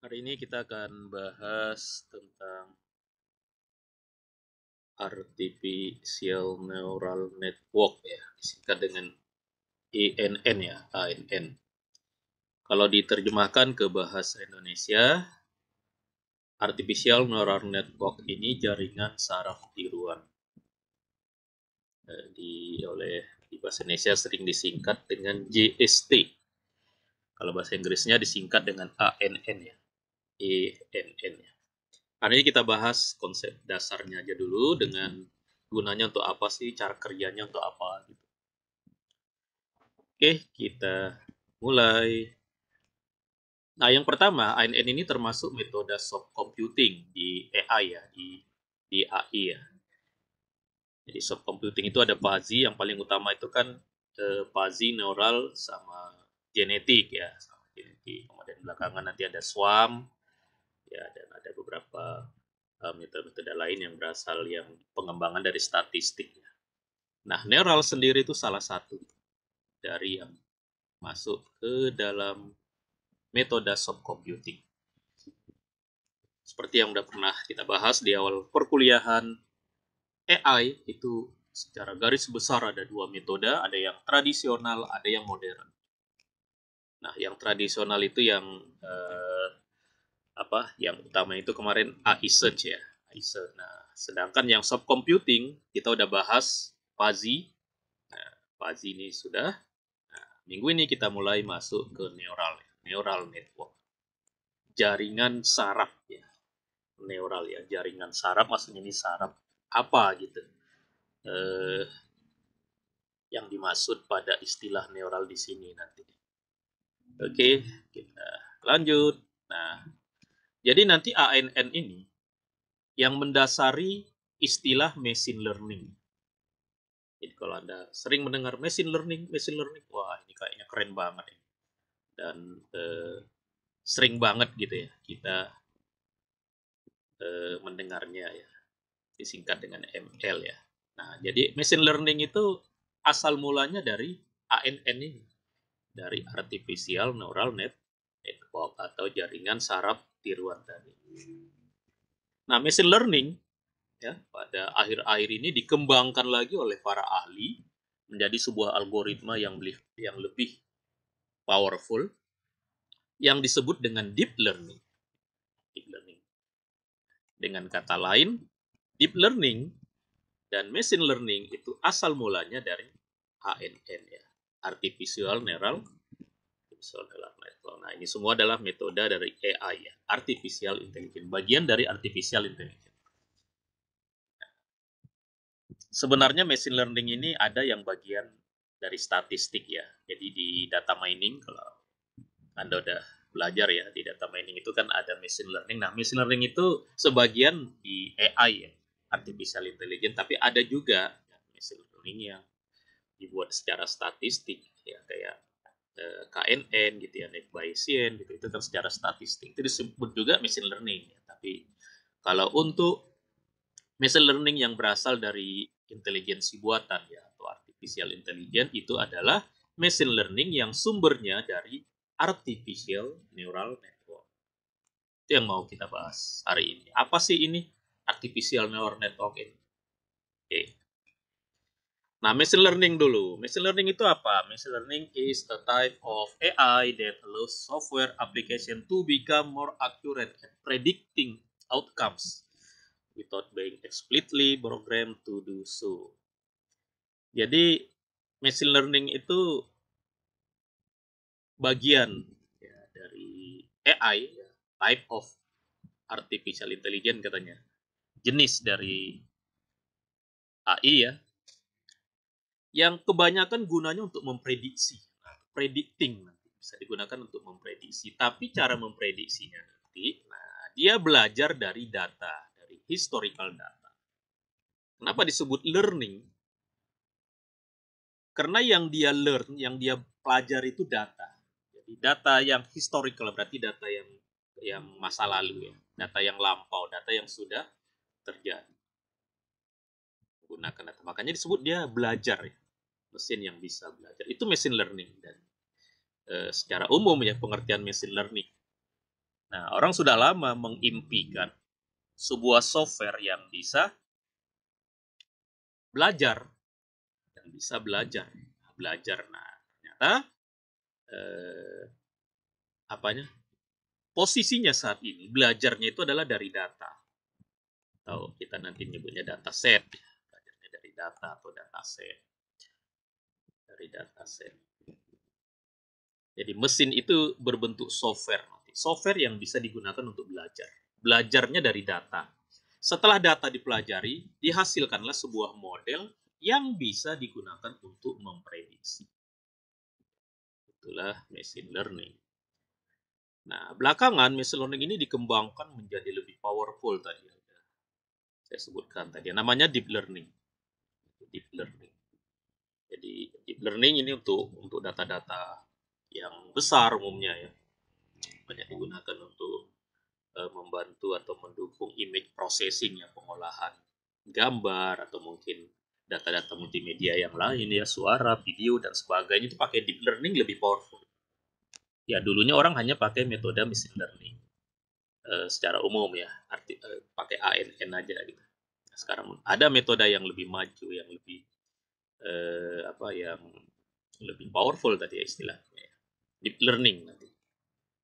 Hari ini kita akan bahas tentang Artificial Neural Network ya, disingkat dengan ANN ya, ANN. Kalau diterjemahkan ke bahasa Indonesia, Artificial Neural Network ini jaringan saraf tiruan. Di bahasa Indonesia sering disingkat dengan JST. Kalau bahasa Inggrisnya disingkat dengan ANN ya, ANN ya. Hari ini kita bahas konsep dasarnya aja dulu dengan gunanya untuk apa sih, cara kerjanya untuk apa gitu. Oke, kita mulai. Nah, yang pertama, ANN ini termasuk metode soft computing di AI ya, di AI ya. Jadi soft computing itu ada fuzzy, yang paling utama itu kan fuzzy neural sama genetik ya, sama genetik. Kemudian belakangan nanti ada swarm ya, dan ada beberapa metode-metode lain yang berasal yang pengembangan dari statistik. Nah, neural sendiri itu salah satu dari yang masuk ke dalam metode soft computing. Seperti yang sudah pernah kita bahas di awal perkuliahan, AI itu secara garis besar ada dua metode, ada yang tradisional, ada yang modern. Nah, yang tradisional itu yang yang utama itu kemarin AI search ya, AI search. Nah, sedangkan yang soft computing kita udah bahas fuzzy. Nah, fuzzy ini sudah. Nah, minggu ini kita mulai masuk ke neural network, jaringan saraf ya, neural ya, jaringan saraf maksudnya ini saraf apa gitu, eh, yang dimaksud pada istilah neural di sini nanti. Oke, kita lanjut. Nah, jadi nanti ANN ini yang mendasari istilah machine learning. Jadi kalau Anda sering mendengar machine learning, wah ini kayaknya keren banget ya. Dan sering banget gitu ya kita mendengarnya ya, disingkat dengan ML ya. Nah, jadi machine learning itu asal mulanya dari ANN ini, dari Artificial Neural Network atau jaringan saraf tiruan tadi. Nah, machine learning ya pada akhir-akhir ini dikembangkan lagi oleh para ahli menjadi sebuah algoritma yang lebih powerful yang disebut dengan deep learning. Deep learning. Dengan kata lain, deep learning dan machine learning itu asal mulanya dari ANN ya, Artificial Neural Network. Nah, ini semua adalah metode dari AI ya, Artificial Intelligence, bagian dari Artificial Intelligence. Sebenarnya machine learning ini ada yang bagian dari statistik ya. Jadi di data mining, kalau Anda udah belajar ya, di data mining itu kan ada machine learning. Nah, machine learning itu sebagian di AI ya, Artificial Intelligence, tapi ada juga machine learning yang dibuat secara statistik ya, kayak KNN gitu ya, net Bayesian gitu, itu kan secara statistik itu disebut juga machine learning ya. Tapi kalau untuk machine learning yang berasal dari intelijensi buatan ya, atau artificial intelligence, itu adalah machine learning yang sumbernya dari artificial neural network. Itu yang mau kita bahas hari ini. Apa sih ini artificial neural network ini? Oke. Nah, machine learning dulu. Machine learning itu apa? Machine learning is a type of AI that allows software application to become more accurate at predicting outcomes without being explicitly programmed to do so. Jadi, machine learning itu bagian ya, dari AI, type of artificial intelligence katanya. Jenis dari AI ya, yang kebanyakan gunanya untuk memprediksi. Nah, predicting nanti bisa digunakan untuk memprediksi. Tapi cara memprediksinya nanti, nah, dia belajar dari data, dari historical data. Kenapa disebut learning? Karena yang dia learn, yang dia pelajari itu data. Jadi data yang historical berarti data yang masa lalu ya, data yang lampau, data yang sudah terjadi. Gunakan data. Makanya disebut dia belajar ya, mesin yang bisa belajar. Itu machine learning dan secara umum ya pengertian machine learning. Nah, orang sudah lama mengimpikan sebuah software yang bisa belajar, belajar. Nah, ternyata eh, apanya? Posisinya saat ini belajarnya itu adalah dari data. Atau kita nanti nyebutnya data set, belajarnya dari data atau data set. Dari data set. Jadi mesin itu berbentuk software. Software yang bisa digunakan untuk belajar. Belajarnya dari data. Setelah data dipelajari, dihasilkanlah sebuah model yang bisa digunakan untuk memprediksi. Itulah machine learning. Nah, belakangan machine learning ini dikembangkan menjadi lebih powerful tadi. Saya sebutkan tadi. Namanya deep learning. Deep learning. Jadi deep learning ini untuk data-data yang besar umumnya ya. Banyak digunakan untuk membantu atau mendukung image processing ya, pengolahan gambar atau mungkin data-data multimedia yang lain ya, suara, video dan sebagainya, itu pakai deep learning lebih powerful. Ya dulunya orang hanya pakai metode machine learning secara umum ya, pakai ANN aja gitu. Nah, sekarang ada metode yang lebih maju, yang lebih yang lebih powerful tadi ya istilahnya ya. Deep learning nanti.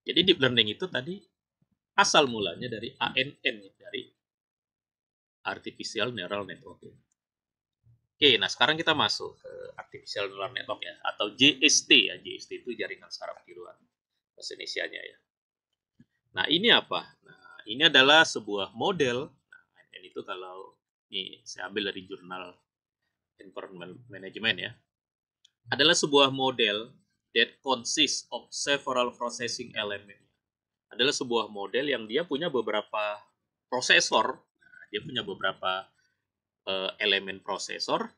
Jadi deep learning itu tadi asal mulanya dari ANN, dari artificial neural network. Oke, nah sekarang kita masuk ke artificial neural network ya, atau JST ya. JST itu jaringan saraf tiruan bahasa Indonesianya ya. Nah ini apa? Nah ini adalah sebuah model. Nah, ini itu kalau ini saya ambil dari jurnal Environment Management ya. Adalah sebuah model that consists of several processing element. Adalah sebuah model yang dia punya beberapa prosesor. Nah, dia punya beberapa elemen prosesor,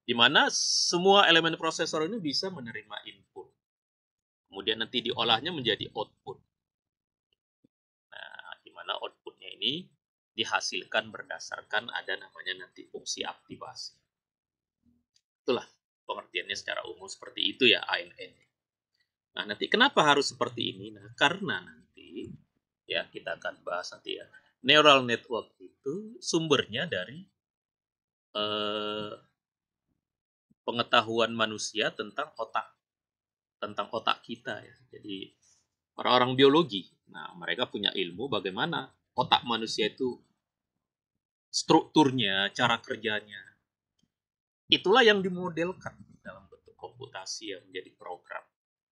di mana semua elemen prosesor ini bisa menerima input. Kemudian nanti diolahnya menjadi output. Nah, di mana outputnya ini dihasilkan berdasarkan ada namanya nanti fungsi aktivasi. Itulah pengertiannya secara umum seperti itu ya ANN. Nah, nanti kenapa harus seperti ini? Nah, karena nanti ya kita akan bahas nanti ya. Neural network itu sumbernya dari pengetahuan manusia tentang otak kita ya. Jadi orang-orang biologi, nah mereka punya ilmu bagaimana otak manusia itu strukturnya, cara kerjanya. Itulah yang dimodelkan dalam bentuk komputasi yang menjadi program.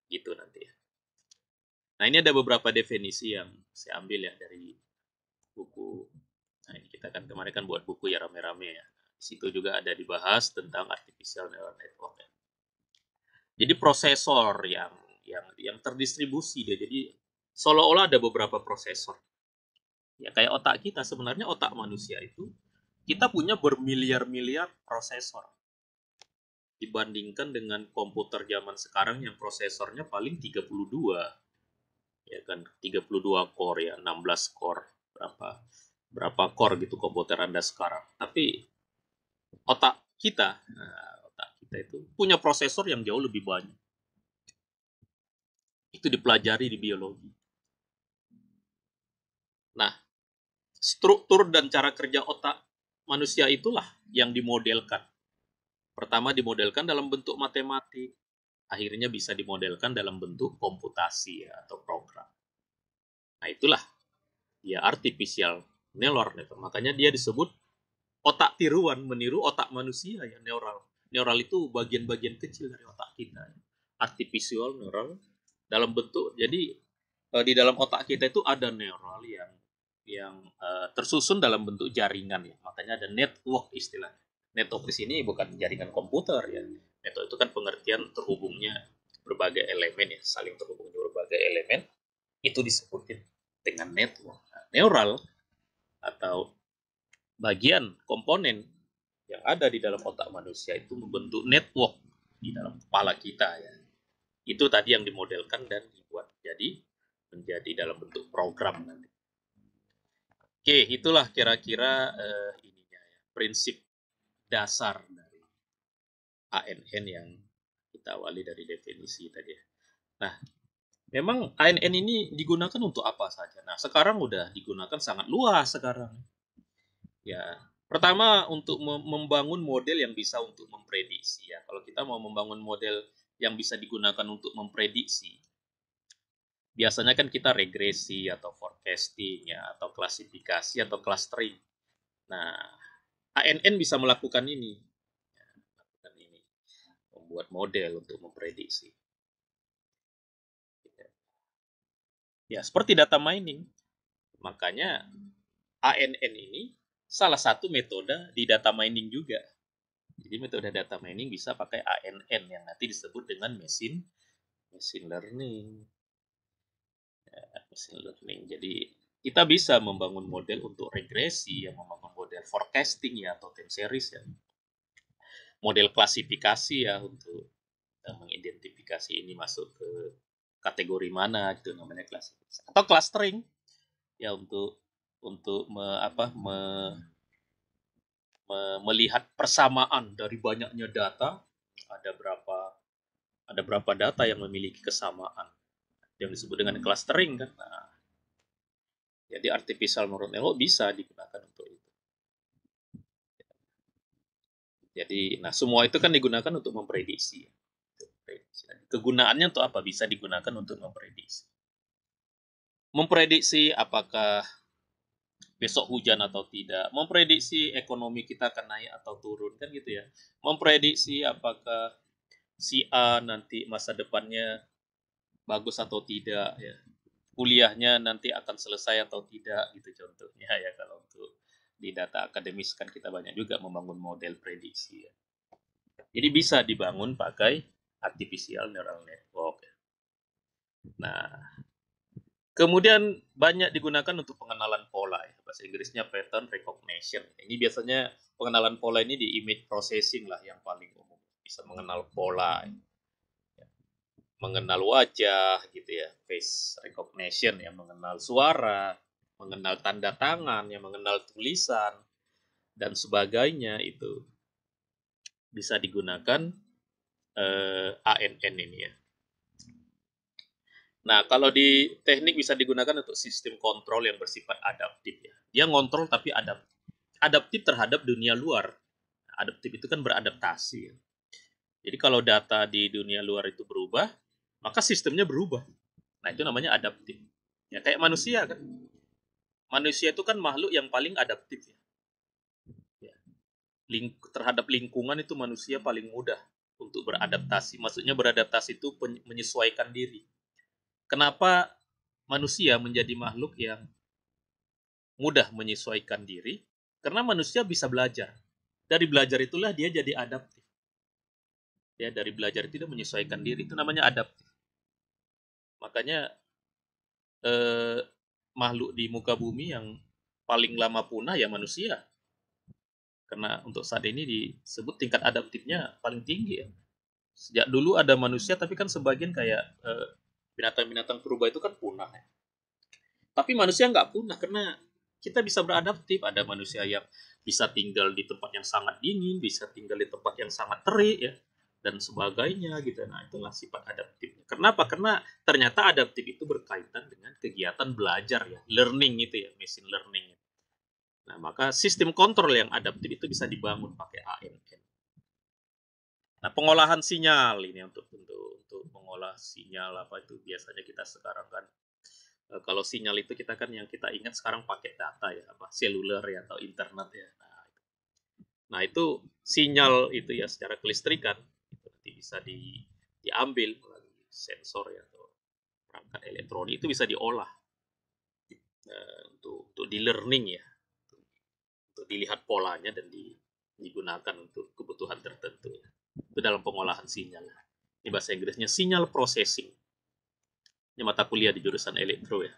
Gitu nanti ya. Nah ini ada beberapa definisi yang saya ambil ya dari buku. Nah ini kita kan kemarin kan buat buku ya rame-rame ya. Di situ juga ada dibahas tentang artificial neural network ya. Jadi prosesor yang terdistribusi dia. Jadi seolah-olah ada beberapa prosesor. Ya kayak otak kita, sebenarnya otak manusia itu kita punya bermiliar-miliar prosesor. Dibandingkan dengan komputer zaman sekarang yang prosesornya paling 32. Ya kan, 32 core ya, 16 core, berapa core gitu komputer Anda sekarang. Tapi otak kita itu punya prosesor yang jauh lebih banyak. Itu dipelajari di biologi. Nah, struktur dan cara kerja otak manusia itulah yang dimodelkan. Pertama dimodelkan dalam bentuk matematik, akhirnya bisa dimodelkan dalam bentuk komputasi ya, atau program. Nah itulah ya artificial neural network. Makanya dia disebut otak tiruan, meniru otak manusia ya, neural. Neural itu bagian-bagian kecil dari otak kita. Artificial neural dalam bentuk, jadi di dalam otak kita itu ada neural yang tersusun dalam bentuk jaringan ya. Makanya ada network istilahnya. Network di sini bukan jaringan komputer ya. Network itu kan pengertian terhubungnya berbagai elemen ya, saling terhubung berbagai elemen. Itu disebutin dengan network. Nah, neural atau bagian komponen yang ada di dalam otak manusia itu membentuk network di dalam kepala kita ya. Itu tadi yang dimodelkan dan dibuat menjadi dalam bentuk program nanti. Oke, itulah kira-kira ininya ya, prinsip dasar dari ANN yang kita awali dari definisi tadi. Nah, Memang ANN ini digunakan untuk apa saja? Nah, sekarang udah digunakan sangat luas sekarang. Ya, pertama untuk membangun model yang bisa untuk memprediksi ya. Kalau kita mau membangun model yang bisa digunakan untuk memprediksi, biasanya kan kita regresi atau forecasting ya, atau klasifikasi atau clustering. Nah, ANN bisa melakukan ini, ya, melakukan ini, membuat model untuk memprediksi. Ya, seperti data mining. Makanya ANN ini salah satu metode di data mining juga. Jadi metode data mining bisa pakai ANN yang nanti disebut dengan machine learning. Ya, machine learning. Jadi kita bisa membangun model untuk regresi, yang membangun model forecasting ya atau time series ya. Model klasifikasi ya untuk mengidentifikasi ini masuk ke kategori mana itu namanya klasifikasi. Atau clustering ya untuk melihat persamaan dari banyaknya data, ada berapa data yang memiliki kesamaan yang disebut dengan clustering kan. Nah, jadi artificial neural network bisa digunakan untuk itu. Jadi, nah semua itu kan digunakan untuk memprediksi. Kegunaannya untuk apa? Bisa digunakan untuk memprediksi. Memprediksi apakah besok hujan atau tidak, memprediksi ekonomi kita akan naik atau turun kan gitu ya, memprediksi apakah si A nanti masa depannya bagus atau tidak ya, kuliahnya nanti akan selesai atau tidak gitu contohnya ya. Kalau untuk di data akademis kan kita banyak juga membangun model prediksi ya. Jadi bisa dibangun pakai artificial neural network ya. Nah, kemudian banyak digunakan untuk pengenalan pola ya. Bahasa Inggrisnya pattern recognition. Ini biasanya pengenalan pola ini di image processing lah yang paling umum. Bisa mengenal pola, ya. Mengenal wajah gitu ya, face recognition ya, mengenal suara, mengenal tanda tangan, ya, mengenal tulisan dan sebagainya itu bisa digunakan ANN ini ya. Nah, kalau di teknik bisa digunakan untuk sistem kontrol yang bersifat adaptif ya. Dia ngontrol tapi adaptif terhadap dunia luar. Adaptif itu kan beradaptasi ya. Jadi kalau data di dunia luar itu berubah, maka sistemnya berubah. Nah, itu namanya adaptif. Ya kayak manusia kan. Manusia itu kan makhluk yang paling adaptif ya. Ya. Terhadap lingkungan itu manusia paling mudah untuk beradaptasi. Maksudnya beradaptasi itu menyesuaikan diri. Kenapa manusia menjadi makhluk yang mudah menyesuaikan diri? Karena manusia bisa belajar. Dari belajar itulah dia jadi adaptif. Ya, dari belajar itu dia menyesuaikan diri. Itu namanya adaptif. Makanya eh, makhluk di muka bumi yang paling lama punah ya manusia. Karena untuk saat ini disebut tingkat adaptifnya paling tinggi ya. Sejak dulu ada manusia, tapi kan sebagian kayak binatang-binatang purba itu kan punah ya. Tapi manusia nggak punah karena kita bisa beradaptif. Ada manusia yang bisa tinggal di tempat yang sangat dingin, bisa tinggal di tempat yang sangat terik ya, dan sebagainya gitu. Nah, itulah sifat adaptifnya. Kenapa? Karena ternyata adaptif itu berkaitan dengan kegiatan belajar ya, learning itu ya, machine learning. Nah, maka sistem kontrol yang adaptif itu bisa dibangun pakai ANN. Nah, pengolahan sinyal ini untuk mengolah sinyal apa itu biasanya kita sekarang kan kalau sinyal itu kita kan yang kita ingat sekarang pakai data ya, apa seluler ya atau internet ya. Nah, itu sinyal itu ya secara kelistrikan itu nanti bisa diambil melalui sensor ya atau perangkat elektronik itu bisa diolah untuk di learning ya, untuk dilihat polanya dan digunakan untuk kebutuhan tertentu ya. Itu dalam pengolahan sinyal. Ini bahasa Inggrisnya sinyal processing. Ini mata kuliah di jurusan elektro ya.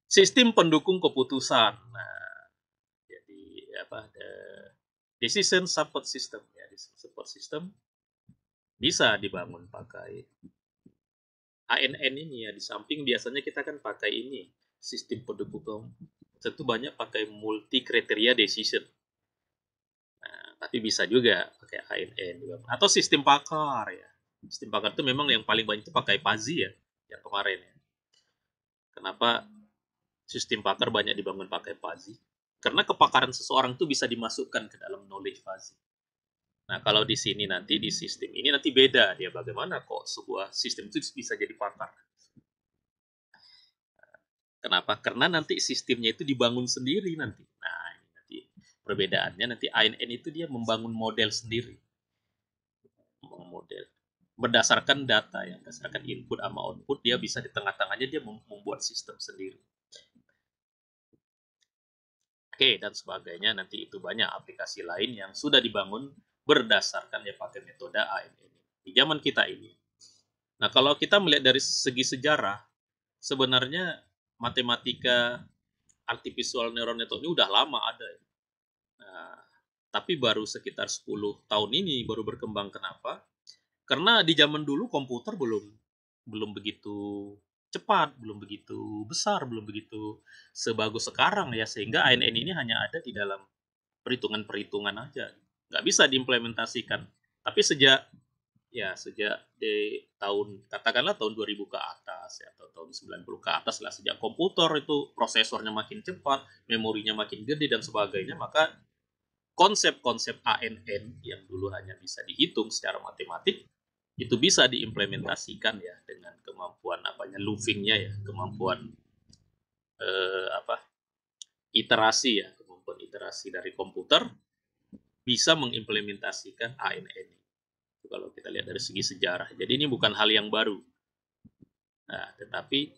Sistem pendukung keputusan. Nah, jadi apa? Decision support system ya, decision support system bisa dibangun pakai ANN ini ya. Di samping biasanya kita kan pakai ini sistem pendukung, tentu banyak pakai multi kriteria decision. Nah, tapi bisa juga pakai ANN juga. Atau sistem pakar ya. Sistem pakar itu memang yang paling banyak itu pakai PASI ya. yang kemarin ya. Kenapa sistem pakar banyak dibangun pakai fuzzy? Karena kepakaran seseorang itu bisa dimasukkan ke dalam knowledge fuzzy. Nah, kalau di sini nanti di sistem ini nanti beda dia bagaimana kok sebuah sistem itu bisa jadi pakar. Kenapa? Karena nanti sistemnya itu dibangun sendiri nanti. Nah, ini nanti perbedaannya nanti ANN itu dia membangun model sendiri. Membangun model. Berdasarkan data ya, berdasarkan input sama output, dia bisa di tengah-tengahnya dia membuat sistem sendiri. Oke, dan sebagainya nanti itu banyak aplikasi lain yang sudah dibangun berdasarkan ya pakai metode ANN di zaman kita ini. Nah, kalau kita melihat dari segi sejarah, sebenarnya matematika artificial neural network ini udah lama ada. Nah, tapi baru sekitar 10 tahun ini baru berkembang. Kenapa? Karena di zaman dulu komputer belum begitu cepat, belum begitu besar, belum begitu sebagus sekarang ya, sehingga ANN ini hanya ada di dalam perhitungan-perhitungan aja. Nggak bisa diimplementasikan. Tapi sejak di tahun katakanlah tahun 2000 ke atas ya, atau tahun 90 ke atas lah, sejak komputer itu prosesornya makin cepat, memorinya makin gede dan sebagainya, maka konsep-konsep ANN yang dulu hanya bisa dihitung secara matematik itu bisa diimplementasikan ya dengan kemampuan loopingnya ya, kemampuan apa iterasi ya, kemampuan iterasi dari komputer bisa mengimplementasikan ANN. Kalau kita lihat dari segi sejarah. Jadi ini bukan hal yang baru. Nah, tetapi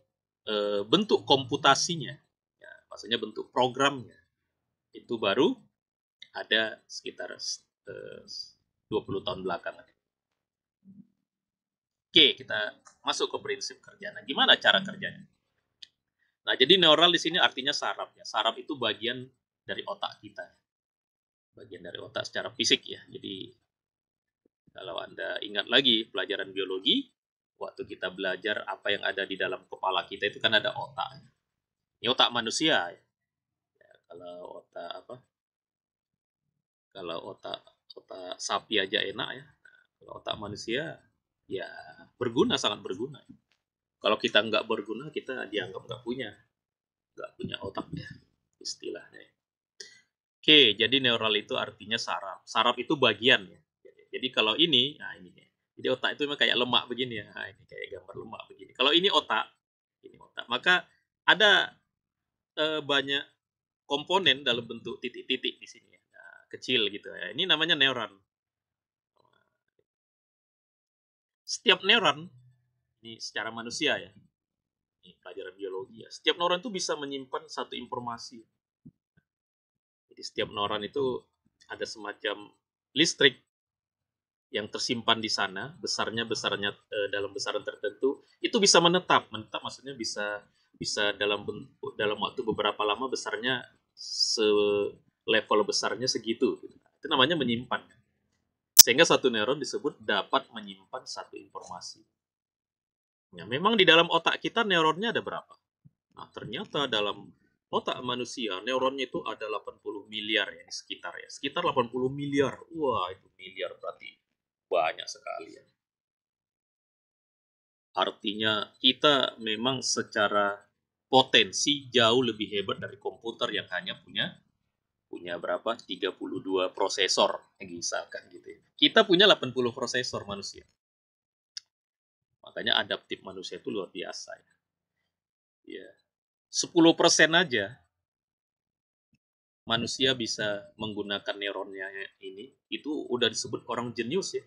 bentuk komputasinya, ya, maksudnya bentuk programnya, itu baru ada sekitar 20 tahun belakangan. Oke, kita masuk ke prinsip kerja. Nah, gimana cara kerjanya? Nah, jadi neural di sini artinya saraf ya. Saraf itu bagian dari otak kita. Bagian dari otak secara fisik ya. Jadi kalau Anda ingat lagi pelajaran biologi, waktu kita belajar apa yang ada di dalam kepala kita itu kan ada otak. Ini otak manusia ya. Kalau otak apa? Kalau otak sapi aja enak ya. Kalau otak manusia ya berguna, sangat berguna. Kalau kita nggak berguna, kita dianggap nggak punya otak ya istilahnya. Oke, jadi neural itu artinya saraf. Saraf itu bagian ya. Jadi kalau ini ya. Jadi otak itu memang kayak lemak begini ya. Nah, ini kayak gambar lemak begini. Kalau ini otak. Maka ada banyak komponen dalam bentuk titik-titik di sini ya. Nah, kecil gitu ya. Ini namanya neuron. Setiap neuron ini secara manusia ya. Ini pelajaran biologi ya. Setiap neuron itu bisa menyimpan satu informasi. Jadi setiap neuron itu ada semacam listrik yang tersimpan di sana, besarnya dalam besaran tertentu, itu bisa menetap maksudnya bisa dalam waktu beberapa lama besarnya level besarnya segitu. Itu namanya menyimpan. Sehingga satu neuron disebut dapat menyimpan satu informasi. Ya, memang di dalam otak kita neuronnya ada berapa? Nah, ternyata dalam otak manusia neuronnya itu ada 80 miliar ya, sekitar 80 miliar. Wah, itu miliar berarti banyak sekali ya. Artinya kita memang secara potensi jauh lebih hebat dari komputer yang hanya punya berapa? 32 prosesor misalkan gitu ya. Kita punya 80 prosesor manusia. Makanya adaptif manusia itu luar biasa ya. Ya. 10% aja manusia bisa menggunakan neuronnya ini, itu udah disebut orang jenius ya.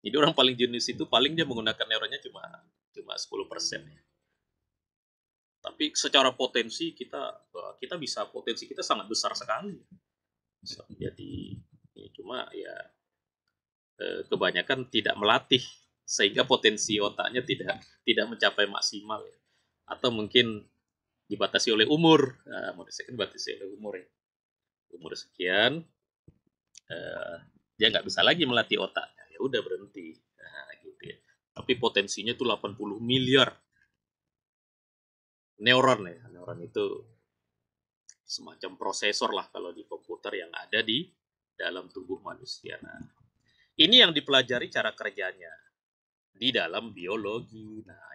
Jadi orang paling jenius itu paling dia menggunakan neuronnya cuma 10% ya. Tapi secara potensi kita bisa, potensi kita sangat besar sekali. Jadi cuma ya kebanyakan tidak melatih sehingga potensi otaknya tidak mencapai maksimal ya. Atau mungkin dibatasi oleh umur. Nah, manusia kan dibatasi oleh umur ya. Umur sekian dia nggak bisa lagi melatih otaknya, ya udah berhenti. Nah, gitu ya. Tapi potensinya itu 80 miliar neuron ya. Neuron itu semacam prosesor lah kalau di komputer yang ada di dalam tubuh manusia. Nah, ini yang dipelajari cara kerjanya di dalam biologi. Nah,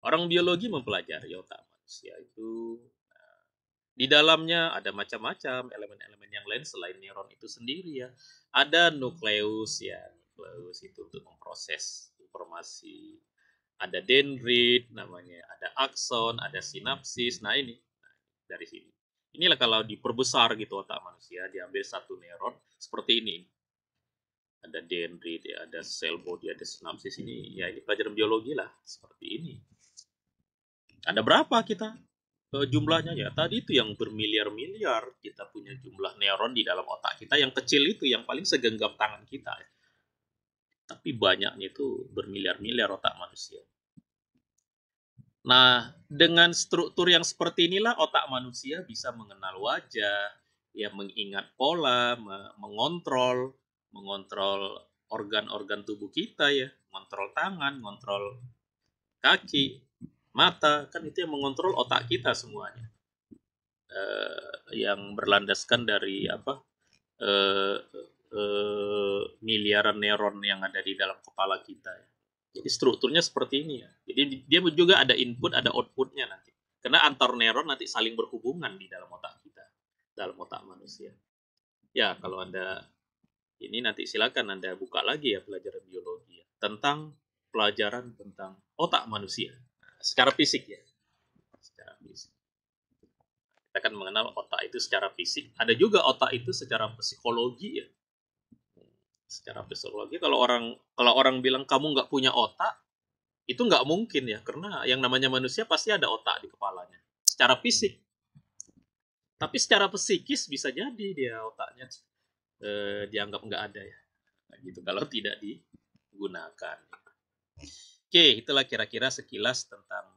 Orang biologi mempelajari otak manusia itu, di dalamnya ada macam-macam elemen-elemen yang lain selain neuron itu sendiri ya. Ada nukleus ya, nukleus itu untuk memproses informasi. Ada dendrit namanya, ada akson, ada sinapsis. Nah ini dari sini. Inilah kalau diperbesar gitu otak manusia, diambil satu neuron seperti ini. Ada dendrit, ya, ada sel body, ada sinapsis ini. Ya ini pelajaran biologi lah seperti ini. Ada berapa kita jumlahnya ya? Tadi itu yang bermiliar-miliar kita punya jumlah neuron di dalam otak kita. Yang kecil itu yang paling segenggam tangan kita. Tapi banyaknya itu bermiliar-miliar otak manusia. Nah, dengan struktur yang seperti inilah otak manusia bisa mengenal wajah, ya mengingat pola, mengontrol organ-organ tubuh kita ya, mengontrol tangan, mengontrol kaki, mata, kan itu yang mengontrol otak kita semuanya. Yang berlandaskan dari apa? Miliaran neuron yang ada di dalam kepala kita ya. Jadi strukturnya seperti ini ya. Jadi dia juga ada input, ada outputnya nanti. Karena antar neuron nanti saling berhubungan di dalam otak kita, dalam otak manusia. Ya, kalau Anda ini nanti silakan Anda buka lagi ya pelajaran biologi ya, tentang pelajaran tentang otak manusia. Secara fisik ya. Secara fisik. Kita akan mengenal otak itu secara fisik. Ada juga otak itu secara psikologi ya. Secara psikologi kalau orang bilang kamu nggak punya otak, itu nggak mungkin ya, karena yang namanya manusia pasti ada otak di kepalanya secara fisik, tapi secara psikis bisa jadi dia otaknya dianggap nggak ada ya, gitu kalau tidak digunakan. Oke, itulah kira-kira sekilas tentang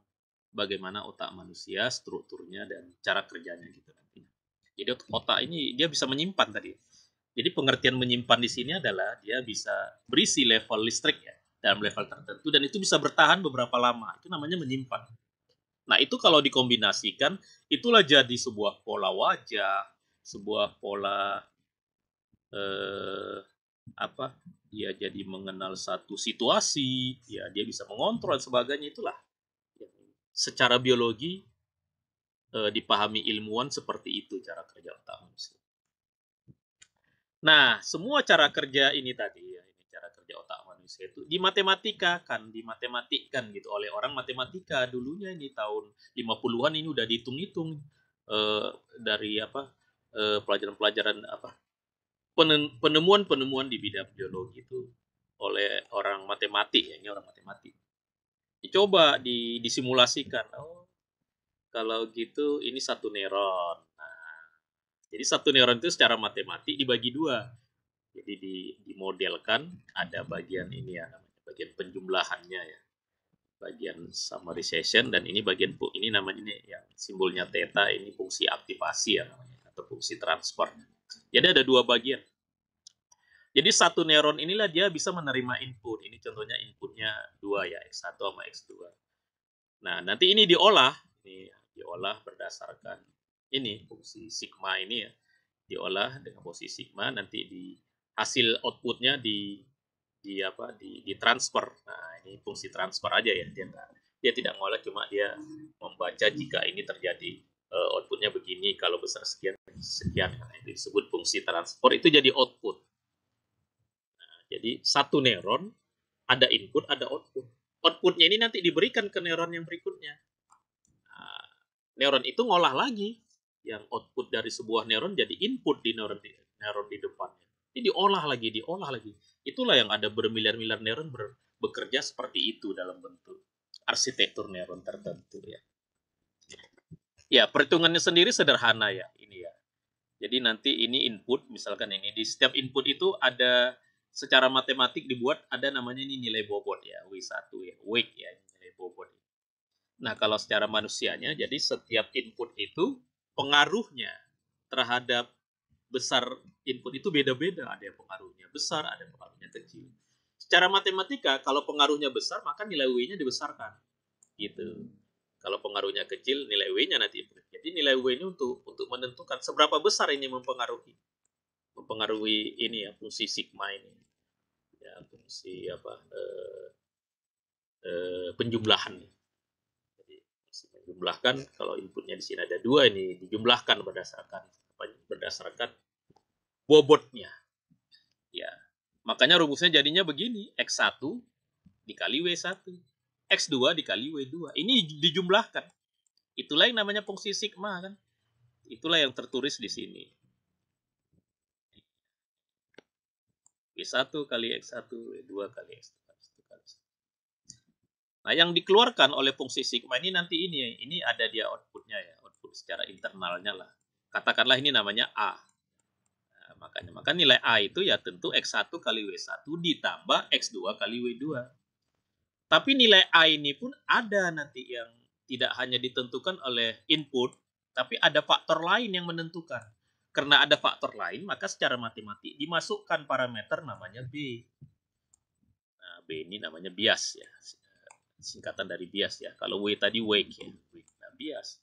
bagaimana otak manusia, strukturnya dan cara kerjanya gitu nanti. Jadi otak ini dia bisa menyimpan tadi. Jadi pengertian menyimpan di sini adalah dia bisa berisi level listrik ya dalam level tertentu dan itu bisa bertahan beberapa lama. Itu namanya menyimpan. Nah, itu kalau dikombinasikan itulah jadi sebuah pola wajah, sebuah pola eh, apa? Dia jadi mengenal satu situasi, ya dia bisa mengontrol dan sebagainya itulah. Secara biologi dipahami ilmuwan seperti itu cara kerja otak manusia. Nah, semua cara kerja ini tadi ya, ini cara kerja otak manusia itu dimatematikkan gitu oleh orang matematika dulunya ini tahun 50-an ini udah dihitung-hitung dari apa pelajaran-pelajaran apa penemuan-penemuan di bidang biologi itu oleh orang matematik ya, ini orang matematik. Dicoba disimulasikan. Oh, kalau gitu ini satu neuron. Nah, jadi satu neuron itu secara matematik dibagi dua. Jadi dimodelkan ada bagian ini ya namanya bagian penjumlahannya ya, bagian summarization, dan ini bagian ini namanya ini yang simbolnya theta, ini fungsi aktivasi ya namanya atau fungsi transfer. Jadi ada dua bagian. Jadi satu neuron inilah dia bisa menerima input. Ini contohnya inputnya 2 ya, X1 sama X2. Nah, nanti ini diolah berdasarkan ini fungsi sigma ini ya. Diolah dengan posisi sigma, nanti di hasil outputnya ditransfer. Nah, ini fungsi transfer aja ya. Dia tidak ngolah, cuma dia membaca jika ini terjadi outputnya begini, kalau besar sekian sekian. Nah, itu disebut fungsi transfer, itu jadi output. Nah, jadi satu neuron ada input, ada output. Outputnya ini nanti diberikan ke neuron yang berikutnya. Nah, neuron itu ngolah lagi yang output dari sebuah neuron jadi input di neuron di depannya. Ini diolah lagi. Itulah yang ada bermiliar-miliar neuron bekerja seperti itu dalam bentuk arsitektur neuron tertentu ya. Ya, perhitungannya sendiri sederhana ya, ini ya. Jadi nanti ini input, misalkan ini di setiap input itu ada secara matematik dibuat ada namanya ini nilai bobot ya, W1 ya, weight ya, nilai bobot. Nah, kalau secara manusianya, jadi setiap input itu pengaruhnya terhadap besar input itu beda-beda. Ada yang pengaruhnya besar, ada yang pengaruhnya kecil. Secara matematika, kalau pengaruhnya besar, maka nilai W-nya dibesarkan. Gitu. Kalau pengaruhnya kecil, nilai W-nya nanti. Jadi nilai W ini untuk menentukan seberapa besar ini mempengaruhi ini ya, fungsi sigma ini. Ya, fungsi apa? Penjumlahan. Jumlahkan, kalau inputnya di sini ada 2, ini dijumlahkan berdasarkan bobotnya. Ya. Makanya rumusnya jadinya begini, X1 dikali W1, X2 dikali W2. Ini dijumlahkan. Itulah yang namanya fungsi sigma kan. Itulah yang tertulis di sini. W1 kali X1, W2 kali X2. Nah, yang dikeluarkan oleh fungsi sigma ini nanti ini ada dia outputnya ya, output secara internalnya lah. Katakanlah ini namanya A. Nah, maka nilai A itu ya tentu X1 kali W1 ditambah X2 kali W2. Tapi nilai A ini pun ada nanti yang tidak hanya ditentukan oleh input, tapi ada faktor lain yang menentukan. Karena ada faktor lain, maka secara matematik dimasukkan parameter namanya B. Nah, B ini namanya bias ya. Singkatan dari bias ya. Kalau W tadi wake ya. Nah, bias.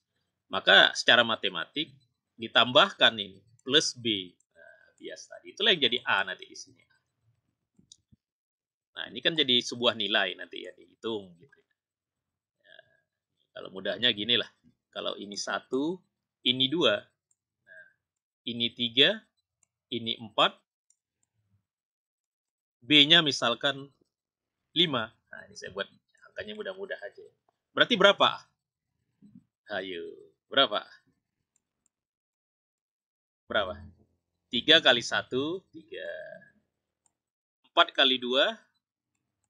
Maka secara matematik ditambahkan ini plus B. Nah, bias tadi. Itulah yang jadi A nanti di sini. Nah, ini kan jadi sebuah nilai nanti ya dihitung gitu. Ya, kalau mudahnya gini lah. Kalau ini 1, ini 2. Nah, ini 3, ini 4. B-nya misalkan 5. Nah, ini saya buat angkanya mudah-mudah aja. Berarti berapa? Ayo, berapa? Berapa? 3 kali 1, 3. 4 kali 2,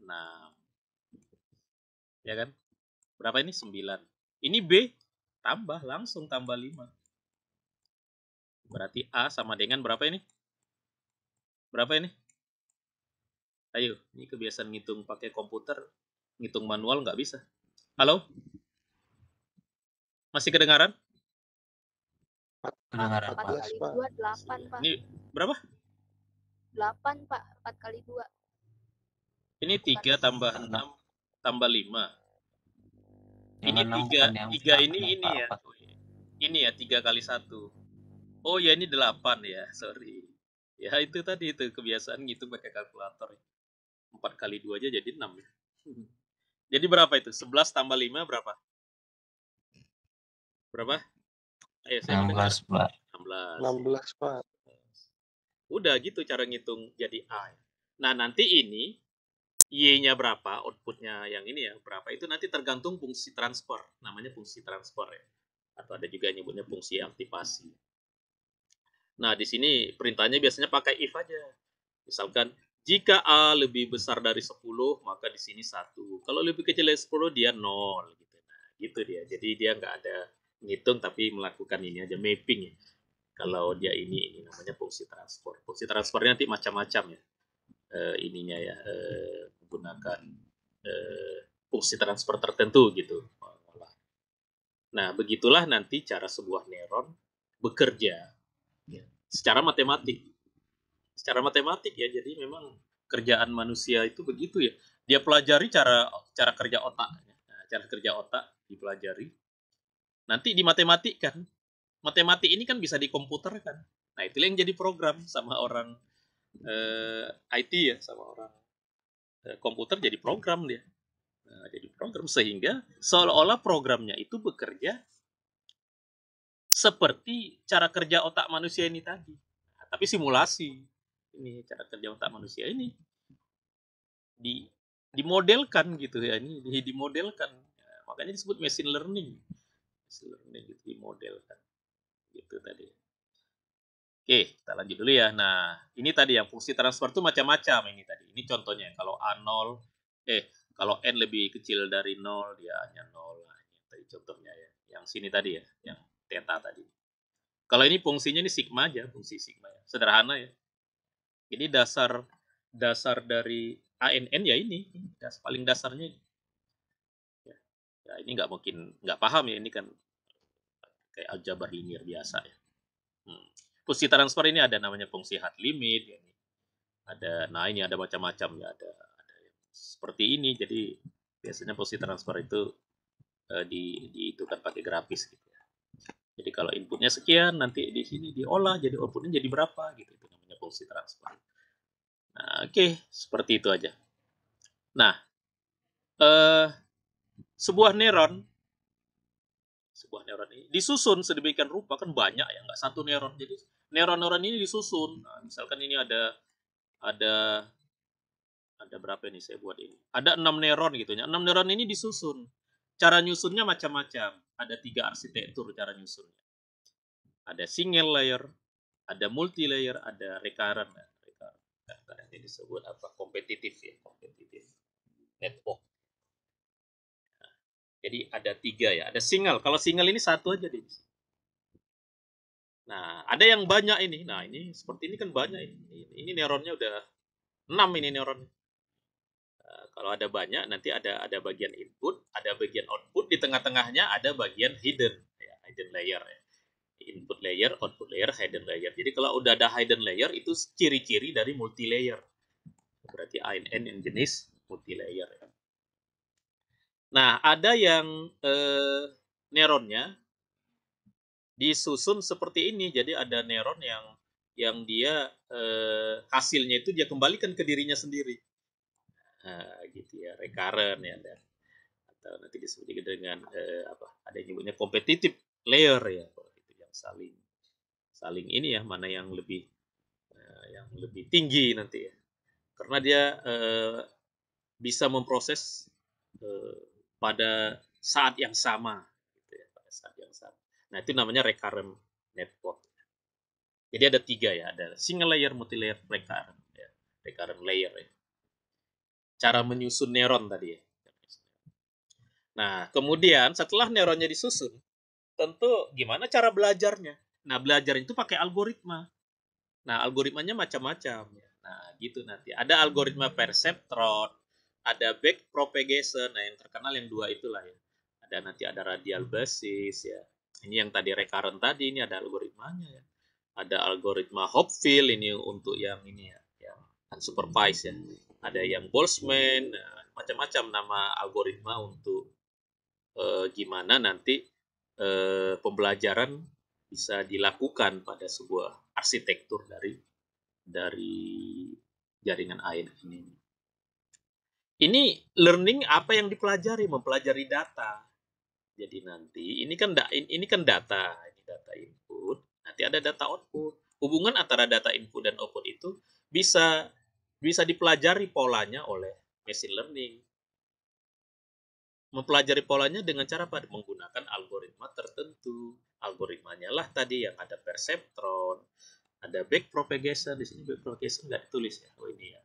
6. Ya kan? Berapa ini? 9. Ini B, langsung tambah 5. Berarti A sama dengan berapa ini? Berapa ini? Ayo, ini kebiasaan ngitung pakai komputer, ngitung manual nggak bisa. Halo? Masih kedengaran? Kedengaran, 4 Pak. kali 2, 8, Pak. Ini berapa? 8, Pak. 4 kali 2. Ini 3 tambah 6 tambah 5. Ini Yang 6 3, bukan yang 3 4, ini yang ya. 4. Ini ya 3 kali 1. Oh ya ini 8 ya, sorry. Ya itu tadi itu kebiasaan ngitung pakai kalkulator. 4 kali 2 aja jadi 6 ya. Jadi berapa itu? 11 tambah 5 berapa? Berapa? Ayo saya mau dengar. 16, Pak. 16. 16, Pak. Udah gitu cara ngitung jadi A. Nah, nanti ini Y-nya berapa, outputnya yang ini ya, berapa itu nanti tergantung fungsi transfer. Namanya fungsi transfer ya. Atau ada juga yang nyebutnya fungsi aktivasi. Nah, di sini perintahnya biasanya pakai if aja. Misalkan jika A lebih besar dari 10, maka di sini 1. Kalau lebih kecil dari 10 dia 0 gitu. Nah, gitu dia. Jadi dia nggak ada ngitung tapi melakukan ini aja mapping ya. Kalau dia ini namanya fungsi transfer. Fungsi transfernya nanti macam-macam ya. Ininya ya menggunakan fungsi transfer tertentu gitu. Nah, begitulah nanti cara sebuah neuron bekerja ya, secara matematik. Secara matematik ya, jadi memang kerjaan manusia itu begitu ya. Dia pelajari cara kerja otak. Nah, cara kerja otak dipelajari. Nanti dimatematikkan. Matematik ini kan bisa dikomputerkan. Nah, itu yang jadi program sama orang IT ya, sama orang komputer jadi program dia. Nah, jadi program sehingga seolah-olah programnya itu bekerja seperti cara kerja otak manusia ini tadi. Nah, tapi simulasi. Ini cara kerja otak manusia ini dimodelkan gitu ya, ini dimodelkan. Nah, makanya disebut machine learning. Machine learning gitu dimodelkan. Gitu tadi. Oke, kita lanjut dulu ya. Nah, ini tadi yang fungsi transfer itu macam-macam ini tadi. Ini contohnya kalau A0 kalau n lebih kecil dari 0 dia hanya 0. Nah, ini tadi contohnya ya. Yang sini tadi ya, yang theta tadi. Kalau ini fungsinya ini sigma aja, fungsi sigma ya. Sederhana ya. Jadi dasar dari ANN ya ini, paling dasarnya ini. Ya, ini nggak mungkin nggak paham ya, ini kan kayak aljabar linear biasa ya. Fungsi transfer ini ada namanya fungsi hard limit ya. Nah ini ada macam-macam ya, ada yang seperti ini. Jadi biasanya fungsi transfer itu dihitungkan pakai grafis gitu ya. Jadi kalau inputnya sekian, nanti di sini diolah jadi outputnya jadi berapa gitu. Itu namanya fungsi transfer. Nah, oke, seperti itu aja. Nah, sebuah neuron sebuah neuron ini disusun sedemikian rupa, kan banyak ya, nggak satu neuron. Jadi neuron-neuron ini disusun. Nah, misalkan ini ada ada berapa ini saya buat ini? Ada 6 neuron gitu ya. 6 neuron ini disusun. Cara nyusunnya macam-macam. Ada 3 arsitektur cara nyusunnya. Ada single layer, ada multi layer, ada recurrent. Kadang ini disebut apa? Kompetitif ya, kompetitif network. Jadi ada 3 ya. Ada single. Kalau single ini satu aja deh. Nah, ada yang banyak ini. Nah, ini seperti ini kan banyak ini. Ini neuronnya udah 6 ini neuronnya. Kalau ada banyak nanti ada bagian input, ada bagian output, di tengah-tengahnya ada bagian hidden ya, hidden layer ya. Input layer, output layer, hidden layer. Jadi kalau udah ada hidden layer itu ciri-ciri dari multi layer. Berarti ANN yang jenis multi layer ya. Nah, ada yang neuronnya disusun seperti ini. Jadi ada neuron yang dia hasilnya itu dia kembalikan ke dirinya sendiri. Nah, gitu ya, recurrent ya, atau nanti disebut juga dengan apa? Ada yang nyebutnya competitive layer ya, itu yang saling ini ya, mana yang lebih tinggi nanti ya, karena dia bisa memproses pada saat yang sama, gitu ya, pada saat yang sama. Nah itu namanya recurrent network. Jadi ada 3 ya, ada single layer, multi layer, recurrent ya, recurrent layer ya. Cara menyusun neuron tadi ya. Nah, kemudian setelah neuronnya disusun, tentu gimana cara belajarnya. Nah, belajar itu pakai algoritma. Nah, algoritmanya macam-macam. Nah, gitu nanti. Ada algoritma perceptron, ada back propagation. Nah, yang terkenal yang 2 itulah ya. Ada nanti ada radial basis ya. Ini yang tadi recurrent tadi, ini ada algoritmanya ya. Ada algoritma Hopfield ini untuk yang ini ya, yang unsupervised ya. Ada yang Boltzmann, nah, macam-macam nama algoritma untuk gimana nanti pembelajaran bisa dilakukan pada sebuah arsitektur dari jaringan AIN ini. Ini learning apa yang dipelajari? Mempelajari data. Jadi nanti ini kan data, ini data input, nanti ada data output. Hubungan antara data input dan output itu bisa dipelajari polanya oleh machine learning. Mempelajari polanya dengan cara apa? Menggunakan algoritma tertentu. Algoritmanya lah tadi yang ada perceptron, ada back propagation. Di sini back propagation nggak ditulis ya. Oh ini ya.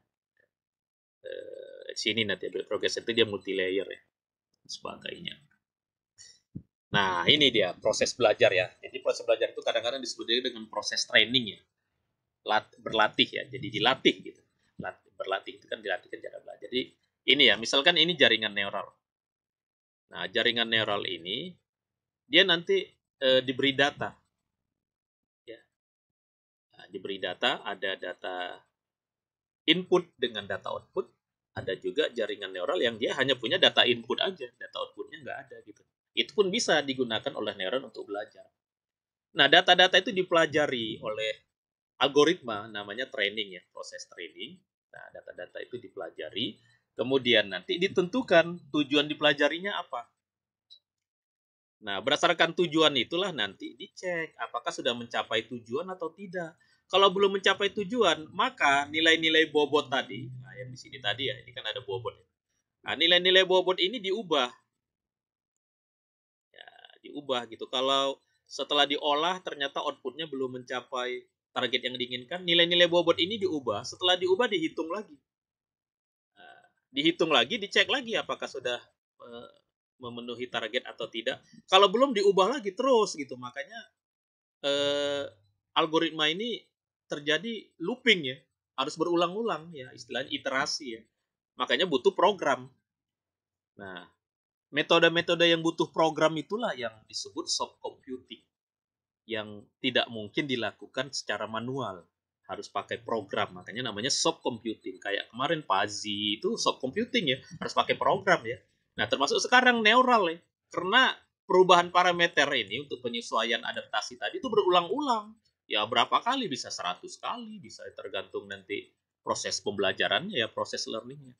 Sini nanti back propagation itu dia multi layer ya, sebagainya. Nah ini dia proses belajar ya. Jadi proses belajar itu kadang-kadang disebut dengan proses training ya. Berlatih ya. Jadi dilatih gitu. Berlatih itu kan dilatih cara belajar. Jadi ini ya, misalkan ini jaringan neural. Nah, jaringan neural ini dia nanti diberi data. Ya. Nah, diberi data, ada data input dengan data output, ada juga jaringan neural yang dia hanya punya data input aja, data outputnya nggak ada gitu. Itu pun bisa digunakan oleh neuron untuk belajar. Nah, data-data itu dipelajari oleh algoritma, namanya training ya, proses training. Nah, data-data itu dipelajari, kemudian nanti ditentukan tujuan dipelajarinya apa. Nah, berdasarkan tujuan itulah nanti dicek apakah sudah mencapai tujuan atau tidak. Kalau belum mencapai tujuan, maka nilai-nilai bobot tadi, nah yang di sini tadi ya, ini kan ada bobot. Nah, nilai-nilai bobot ini diubah. Ya, diubah gitu. Kalau setelah diolah ternyata outputnya belum mencapai target yang diinginkan, nilai-nilai bobot ini diubah. Setelah diubah dihitung lagi. Nah, dihitung lagi, dicek lagi apakah sudah memenuhi target atau tidak. Kalau belum diubah lagi terus gitu. Makanya algoritma ini terjadi looping ya. Harus berulang-ulang ya, istilahnya iterasi ya. Makanya butuh program. Nah, metode-metode yang butuh program itulah yang disebut soft computing. Yang tidak mungkin dilakukan secara manual. Harus pakai program, makanya namanya soft computing. Kayak kemarin Pazi itu soft computing ya, harus pakai program ya. Nah, termasuk sekarang neural ya. Karena perubahan parameter ini untuk penyesuaian adaptasi tadi itu berulang-ulang. Ya berapa kali, bisa 100 kali, bisa tergantung nanti proses pembelajarannya ya, proses learningnya.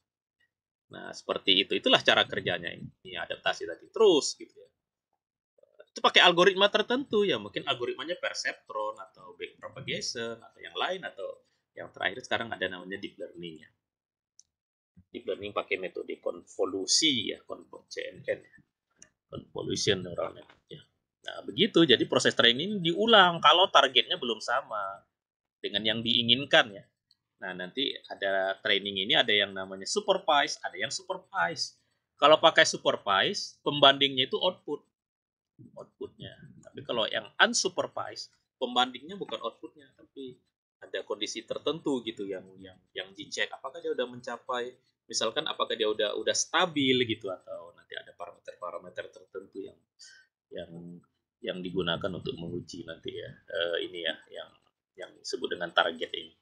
Nah, seperti itu. Itulah cara kerjanya ini adaptasi tadi. Terus gitu ya. itu pakai algoritma tertentu ya, mungkin algoritmanya perceptron atau backpropagation atau yang lain, atau yang terakhir sekarang ada namanya deep learning ya. Deep learning pakai metode konvolusi ya, CNN ya, convolution neural network ya. Nah, begitu. Jadi proses training ini diulang kalau targetnya belum sama dengan yang diinginkan ya. Nah, nanti ada training ini ada yang namanya supervise, ada yang supervise. Kalau pakai supervise, pembandingnya itu outputnya. Tapi kalau yang unsupervised, pembandingnya bukan outputnya, tapi ada kondisi tertentu gitu yang dicek apakah dia udah mencapai, misalkan apakah dia udah stabil gitu, atau nanti ada parameter-parameter tertentu yang yang digunakan untuk menguji nanti ya, ini ya yang disebut dengan target ini.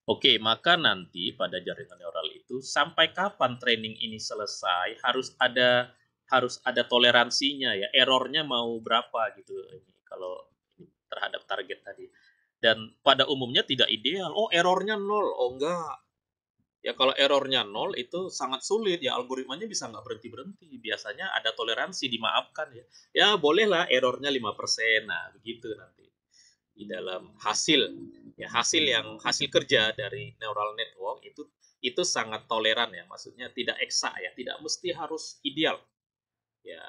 Oke, maka nanti pada jaringan neural itu sampai kapan training ini selesai harus ada toleransinya ya, errornya mau berapa gitu ini kalau terhadap target tadi. Dan pada umumnya tidak ideal. Oh, errornya nol. Oh, enggak. Ya kalau errornya nol itu sangat sulit ya, algoritmanya bisa nggak berhenti-berhenti. Biasanya ada toleransi, dimaafkan ya. Ya bolehlah errornya 5%. Nah, begitu nanti di dalam hasil kerja dari neural network itu sangat toleran ya, maksudnya tidak eksak ya, tidak mesti harus ideal ya,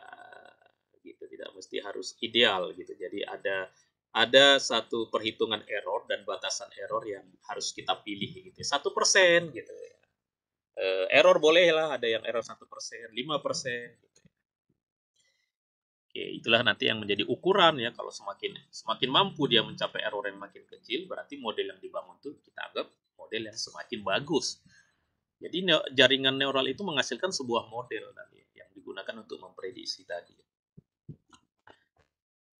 gitu, tidak mesti harus ideal gitu. Jadi ada satu perhitungan error dan batasan error yang harus kita pilih gitu, 1% gitu ya. Error boleh lah, ada yang error 1%, 5% gitu. Oke, itulah nanti yang menjadi ukuran ya, kalau semakin mampu dia mencapai error yang makin kecil, berarti model yang dibangun itu kita anggap model yang semakin bagus. Jadi jaringan neural itu menghasilkan sebuah model tadi yang digunakan untuk memprediksi tadi.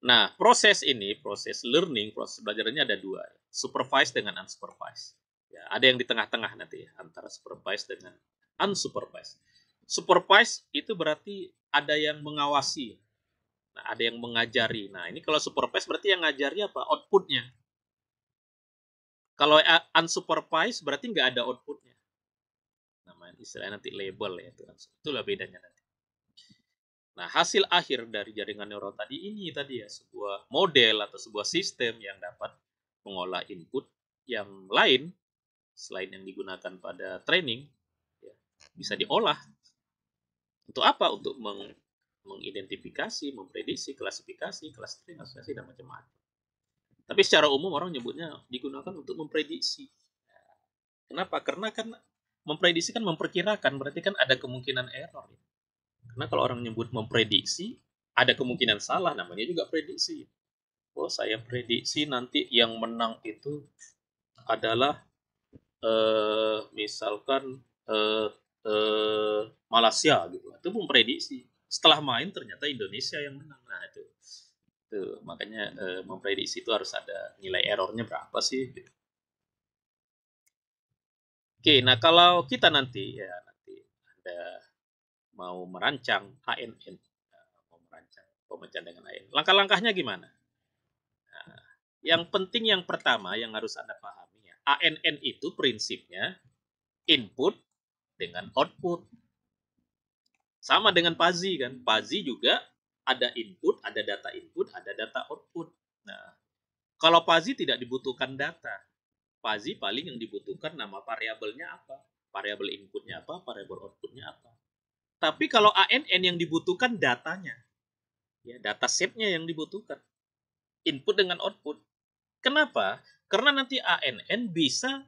Nah, proses learning, proses belajarnya ada dua, supervised dengan unsupervised. Ya, ada yang di tengah-tengah nanti ya, antara supervised dengan unsupervised. Supervised itu berarti ada yang mengawasi. Nah, ada yang mengajari. Nah, ini kalau supervised berarti yang ngajari apa? Outputnya. Kalau unsupervised berarti nggak ada outputnya. Namanya istilahnya nanti label ya. Itulah bedanya nanti. Nah, hasil akhir dari jaringan neural tadi ini tadi ya, sebuah model atau sebuah sistem yang dapat mengolah input yang lain selain yang digunakan pada training, ya, bisa diolah. Untuk apa? Untuk mengidentifikasi, memprediksi, klasifikasi, klasifikasi, dan macam-macam. Tapi secara umum orang nyebutnya digunakan untuk memprediksi. Kenapa? Karena kan memprediksi kan memperkirakan, berarti kan ada kemungkinan error. Karena kalau orang nyebut memprediksi, ada kemungkinan salah, namanya juga prediksi. Oh, saya prediksi nanti yang menang itu adalah misalkan Malaysia gitu. Itu memprediksi. Setelah main ternyata Indonesia yang menang. Nah, itu makanya memprediksi itu harus ada nilai errornya berapa sih gitu. Oke, nah kalau kita nanti ada mau merancang ANN, mau merancang pemecahan dengan ANN, langkah-langkahnya gimana? Nah, yang penting yang pertama yang harus Anda pahami ya, ANN itu prinsipnya input dengan output. Sama dengan Pazi kan, Pazi juga ada input, ada data input, ada data output. Nah, kalau Pazi tidak dibutuhkan data, Pazi paling yang dibutuhkan nama variabelnya apa, variabel inputnya apa, variabel outputnya apa. Tapi kalau ANN yang dibutuhkan datanya, ya data setnya yang dibutuhkan, input dengan output. Kenapa? Karena nanti ANN bisa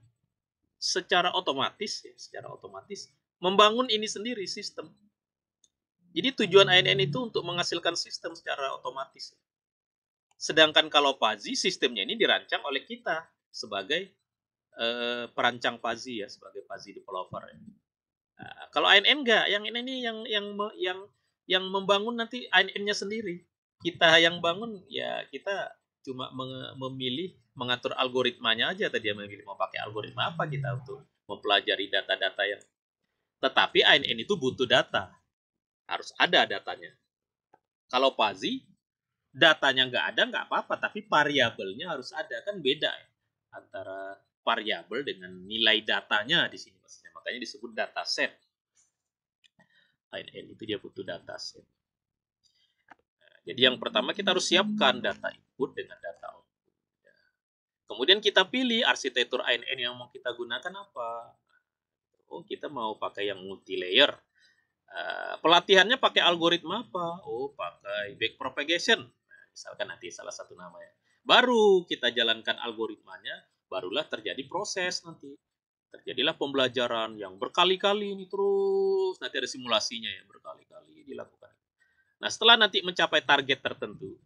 secara otomatis membangun ini sendiri sistem. Jadi tujuan ANN itu untuk menghasilkan sistem secara otomatis. Sedangkan kalau Pazi, sistemnya ini dirancang oleh kita sebagai perancang Pazi ya, sebagai Pazi developer ya. Nah, kalau ANN enggak, yang ini yang membangun nanti ANN-nya sendiri. Kita yang bangun ya, kita cuma memilih mengatur algoritmanya aja, tadi memilih mau pakai algoritma apa kita untuk mempelajari data-data yang, tetapi ANN itu butuh data, harus ada datanya. Kalau Pazi datanya nggak ada nggak apa-apa, tapi variabelnya harus ada, kan beda ya antara variabel dengan nilai datanya di sini maksudnya, makanya disebut dataset. ANN itu dia butuh dataset. Jadi yang pertama kita harus siapkan data input dengan data output. Kemudian kita pilih arsitektur ANN yang mau kita gunakan apa. Oh, kita mau pakai yang multi layer. Pelatihannya pakai algoritma apa? Oh, pakai backpropagation. Nah, misalkan nanti salah satu nama ya. Baru kita jalankan algoritmanya, barulah terjadi proses nanti. Terjadilah pembelajaran yang berkali-kali ini terus. Nanti ada simulasinya ya, berkali-kali dilakukan. Nah, setelah nanti mencapai target tertentu,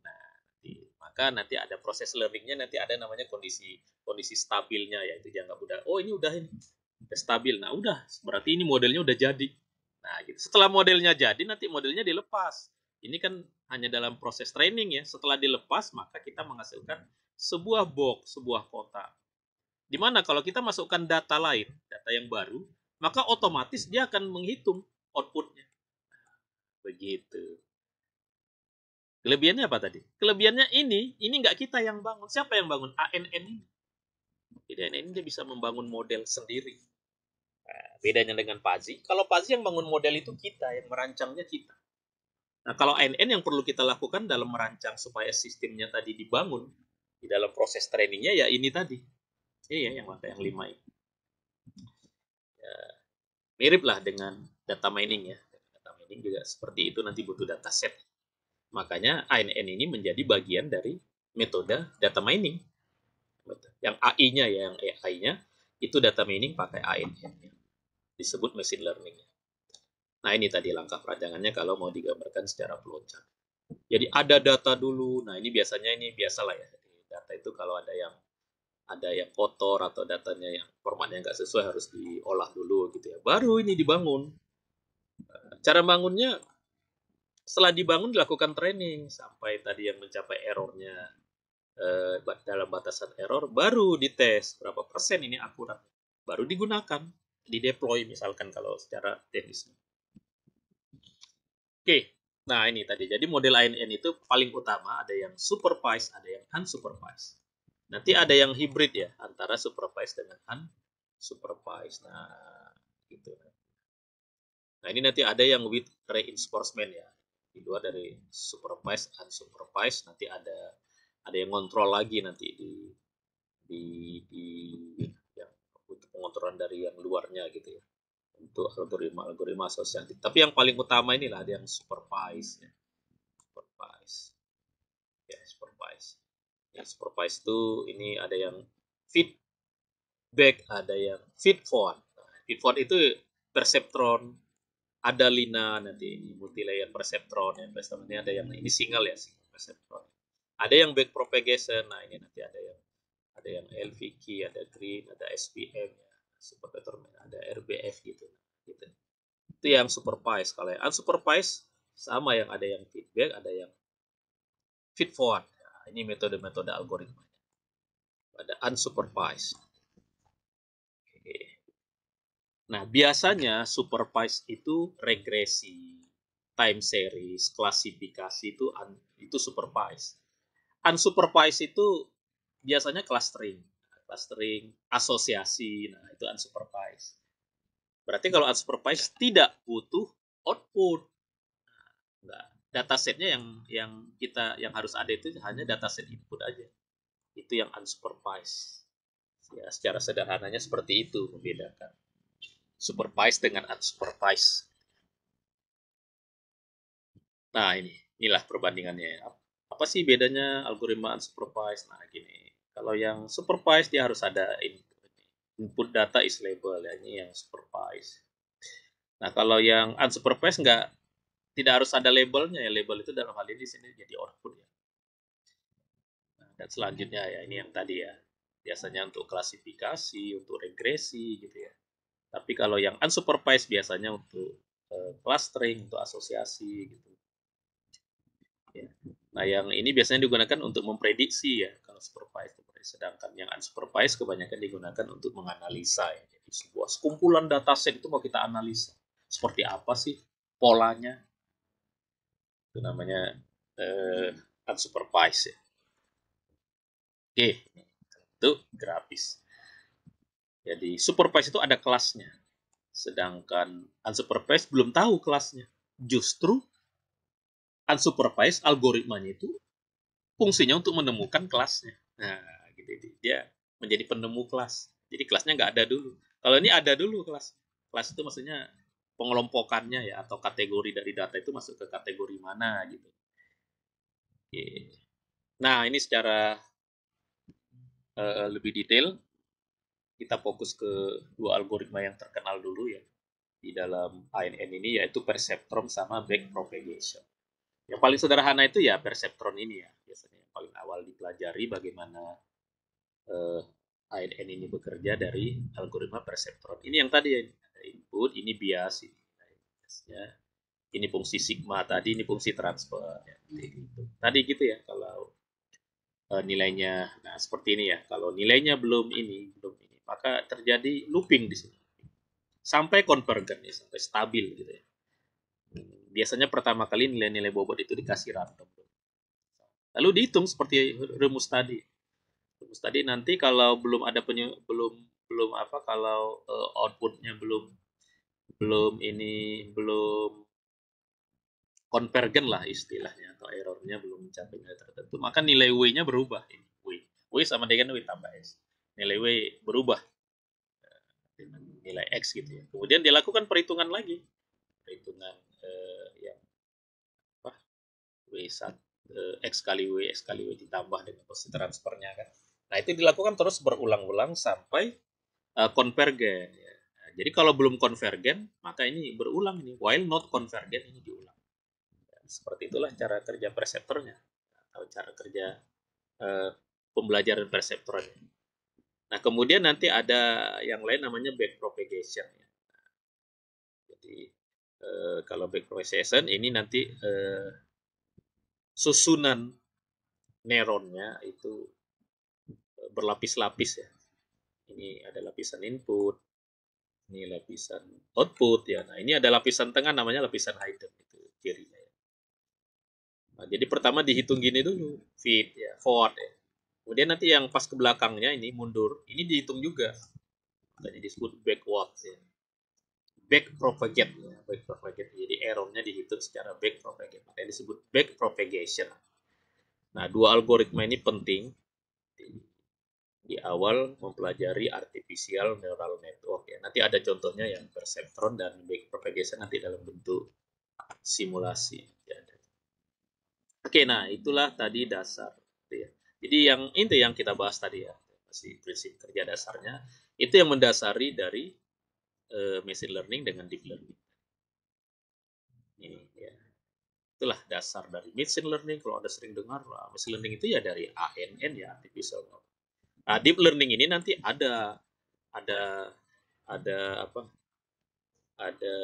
maka nanti ada proses learningnya, nanti ada namanya kondisi stabilnya, yaitu dianggap udah, oh ini udah stabil. Nah, udah, berarti ini modelnya udah jadi. Nah, gitu. Setelah modelnya jadi, nanti modelnya dilepas. Ini kan hanya dalam proses training ya. Setelah dilepas, maka kita menghasilkan sebuah box, sebuah kotak. Dimana kalau kita masukkan data lain, data yang baru, maka otomatis dia akan menghitung outputnya. Begitu. Kelebihannya apa tadi? Kelebihannya ini nggak kita yang bangun. Siapa yang bangun? ANN ini. Jadi ANN dia bisa membangun model sendiri. Nah, bedanya dengan Pazi, kalau Pazi yang bangun model itu kita, yang merancangnya kita. Nah, kalau ANN yang perlu kita lakukan dalam merancang supaya sistemnya tadi dibangun, di dalam proses trainingnya ya ini tadi. Iya, yang mata yang 5 ini. Ya, mirip lah dengan data mining ya. Data mining juga seperti itu, nanti butuh dataset. Makanya ANN ini menjadi bagian dari metode data mining. Yang AI-nya ya, yang AI-nya itu data mining pakai ANN. Disebut machine learning. Nah, ini tadi langkah perancangannya kalau mau digambarkan secara flowchart. Jadi ada data dulu. Nah, ini biasalah ya. Data itu kalau ada yang kotor atau datanya yang formatnya nggak sesuai harus diolah dulu gitu ya. Baru ini dibangun. Cara bangunnya setelah dibangun dilakukan training sampai tadi yang mencapai errornya dalam batasan error, baru dites berapa persen ini akurat, baru digunakan, di deploy misalkan kalau secara teknisnya. Oke, nah ini tadi jadi model ANN itu paling utama ada yang supervised, ada yang unsupervised. Nanti ada yang hybrid ya antara supervised dengan unsupervised. Nah gitu. Nah ini nanti ada yang with reinforcement ya, di luar dari supervised unsupervised. Nanti ada yang kontrol lagi nanti di yang untuk pengontrolan dari yang luarnya gitu ya, untuk algoritma asosiatif. Tapi yang paling utama inilah ada yang supervise ya. Supervise itu ini ada yang feedback, ada yang feedforward. Feedforward itu perceptron, ada Lina nanti ini multi layer perceptron ya. Ini ada yang ini single ya, single perceptron. Ada yang back propagation. Nah, ini nanti ada yang LVK, ada green, ada SPM ya, supervector, ada RBF gitu. Itu yang supervised. Kalau yang unsupervised sama, yang ada yang feedback, ada yang feedforward. Nah, ini metode-metode algoritma. Ada unsupervised. Nah, biasanya supervised itu regresi, time series, klasifikasi itu supervised. Unsupervised itu biasanya clustering, asosiasi. Nah, itu unsupervised. Berarti kalau unsupervised tidak butuh output. Nah, datasetnya yang harus ada itu hanya dataset input aja. Itu yang unsupervised. Ya, secara sederhananya seperti itu membedakan supervised dengan unsupervised. Nah, inilah perbandingannya. Apa sih bedanya algoritma unsupervised? Nah, gini. Kalau yang supervised dia harus ada input data is label ya, ini yang supervised. Nah, kalau yang unsupervised tidak harus ada labelnya ya. Label itu dalam hal ini di sini jadi output ya. Nah, dan selanjutnya ya ini yang tadi ya. Biasanya untuk klasifikasi, untuk regresi gitu ya. Tapi kalau yang unsupervised biasanya untuk clustering, untuk asosiasi gitu. Ya. Nah, yang ini biasanya digunakan untuk memprediksi ya, kalau supervised. Sedangkan yang unsupervised kebanyakan digunakan untuk menganalisa ya. Jadi sebuah sekumpulan dataset itu mau kita analisa. Seperti apa sih polanya? Itu namanya unsupervised ya. Oke, itu grafis. Jadi supervised itu ada kelasnya. Sedangkan unsupervised belum tahu kelasnya. Justru unsupervised algoritmanya itu fungsinya untuk menemukan kelasnya. Nah, gitu. Dia menjadi penemu kelas. Jadi kelasnya nggak ada dulu. Kalau ini ada dulu kelas. Kelas itu maksudnya pengelompokannya ya, atau kategori dari data itu masuk ke kategori mana gitu. Oke. Nah, ini secara lebih detail kita fokus ke dua algoritma yang terkenal dulu ya di dalam ANN ini, yaitu perceptron sama backpropagation. Yang paling sederhana itu ya perceptron ini ya, biasanya yang paling awal dipelajari bagaimana ANN ini bekerja dari algoritma perceptron. Ini yang tadi ya, ada input, ini bias, ini fungsi sigma tadi, ini fungsi transfer. Ya, gitu. Tadi gitu ya kalau nilainya, nah seperti ini ya. Kalau nilainya belum ini, maka terjadi looping di sini sampai konvergen ya, sampai stabil gitu ya. Biasanya pertama kali nilai-nilai bobot itu dikasih random. Lalu dihitung seperti rumus tadi. Rumus tadi nanti kalau belum ada belum belum apa kalau outputnya belum konvergen lah istilahnya, atau errornya belum mencapai nilai tertentu, maka nilai W-nya berubah. W sama dengan W tambah S. Nilai W berubah dengan nilai X gitu ya. Kemudian dilakukan perhitungan lagi. Perhitungan yang apa? W1 X kali W ditambah dengan posisi transfernya kan. Nah, itu dilakukan terus berulang-ulang sampai konvergen ya. Nah, jadi kalau belum konvergen, maka ini berulang ini. While not konvergen, ini diulang. Seperti itulah cara kerja perseptornya atau cara kerja pembelajaran perseptornya. Nah, kemudian nanti ada yang lain namanya backpropagation. Jadi kalau backpropagation ini nanti susunan neuronnya itu berlapis-lapis ya. Ini ada lapisan input, ini lapisan output ya. Nah, ini ada lapisan tengah namanya lapisan hidden itu cirinya. Nah, jadi pertama dihitung gini dulu, feed ya, forward ya. Kemudian nanti yang pas ke belakangnya ini mundur, ini dihitung juga. Tadi disebut backward ya. Back propagate ya, back propagate. Jadi errornya dihitung secara back propagate. Makanya disebut back propagation. Nah, dua algoritma ini penting di awal mempelajari artificial neural network ya. Nanti ada contohnya yang perceptron dan back propagation nanti dalam bentuk simulasi. Ya. Oke, nah itulah tadi dasar. Ya. Jadi yang itu yang kita bahas tadi ya, masih prinsip kerja dasarnya itu yang mendasari dari machine learning dengan deep learning. Ini ya. Itulah dasar dari machine learning. Kalau Anda sering dengar, machine learning itu ya dari ANN ya, artificial. Nah, deep learning ini nanti ada apa? Ada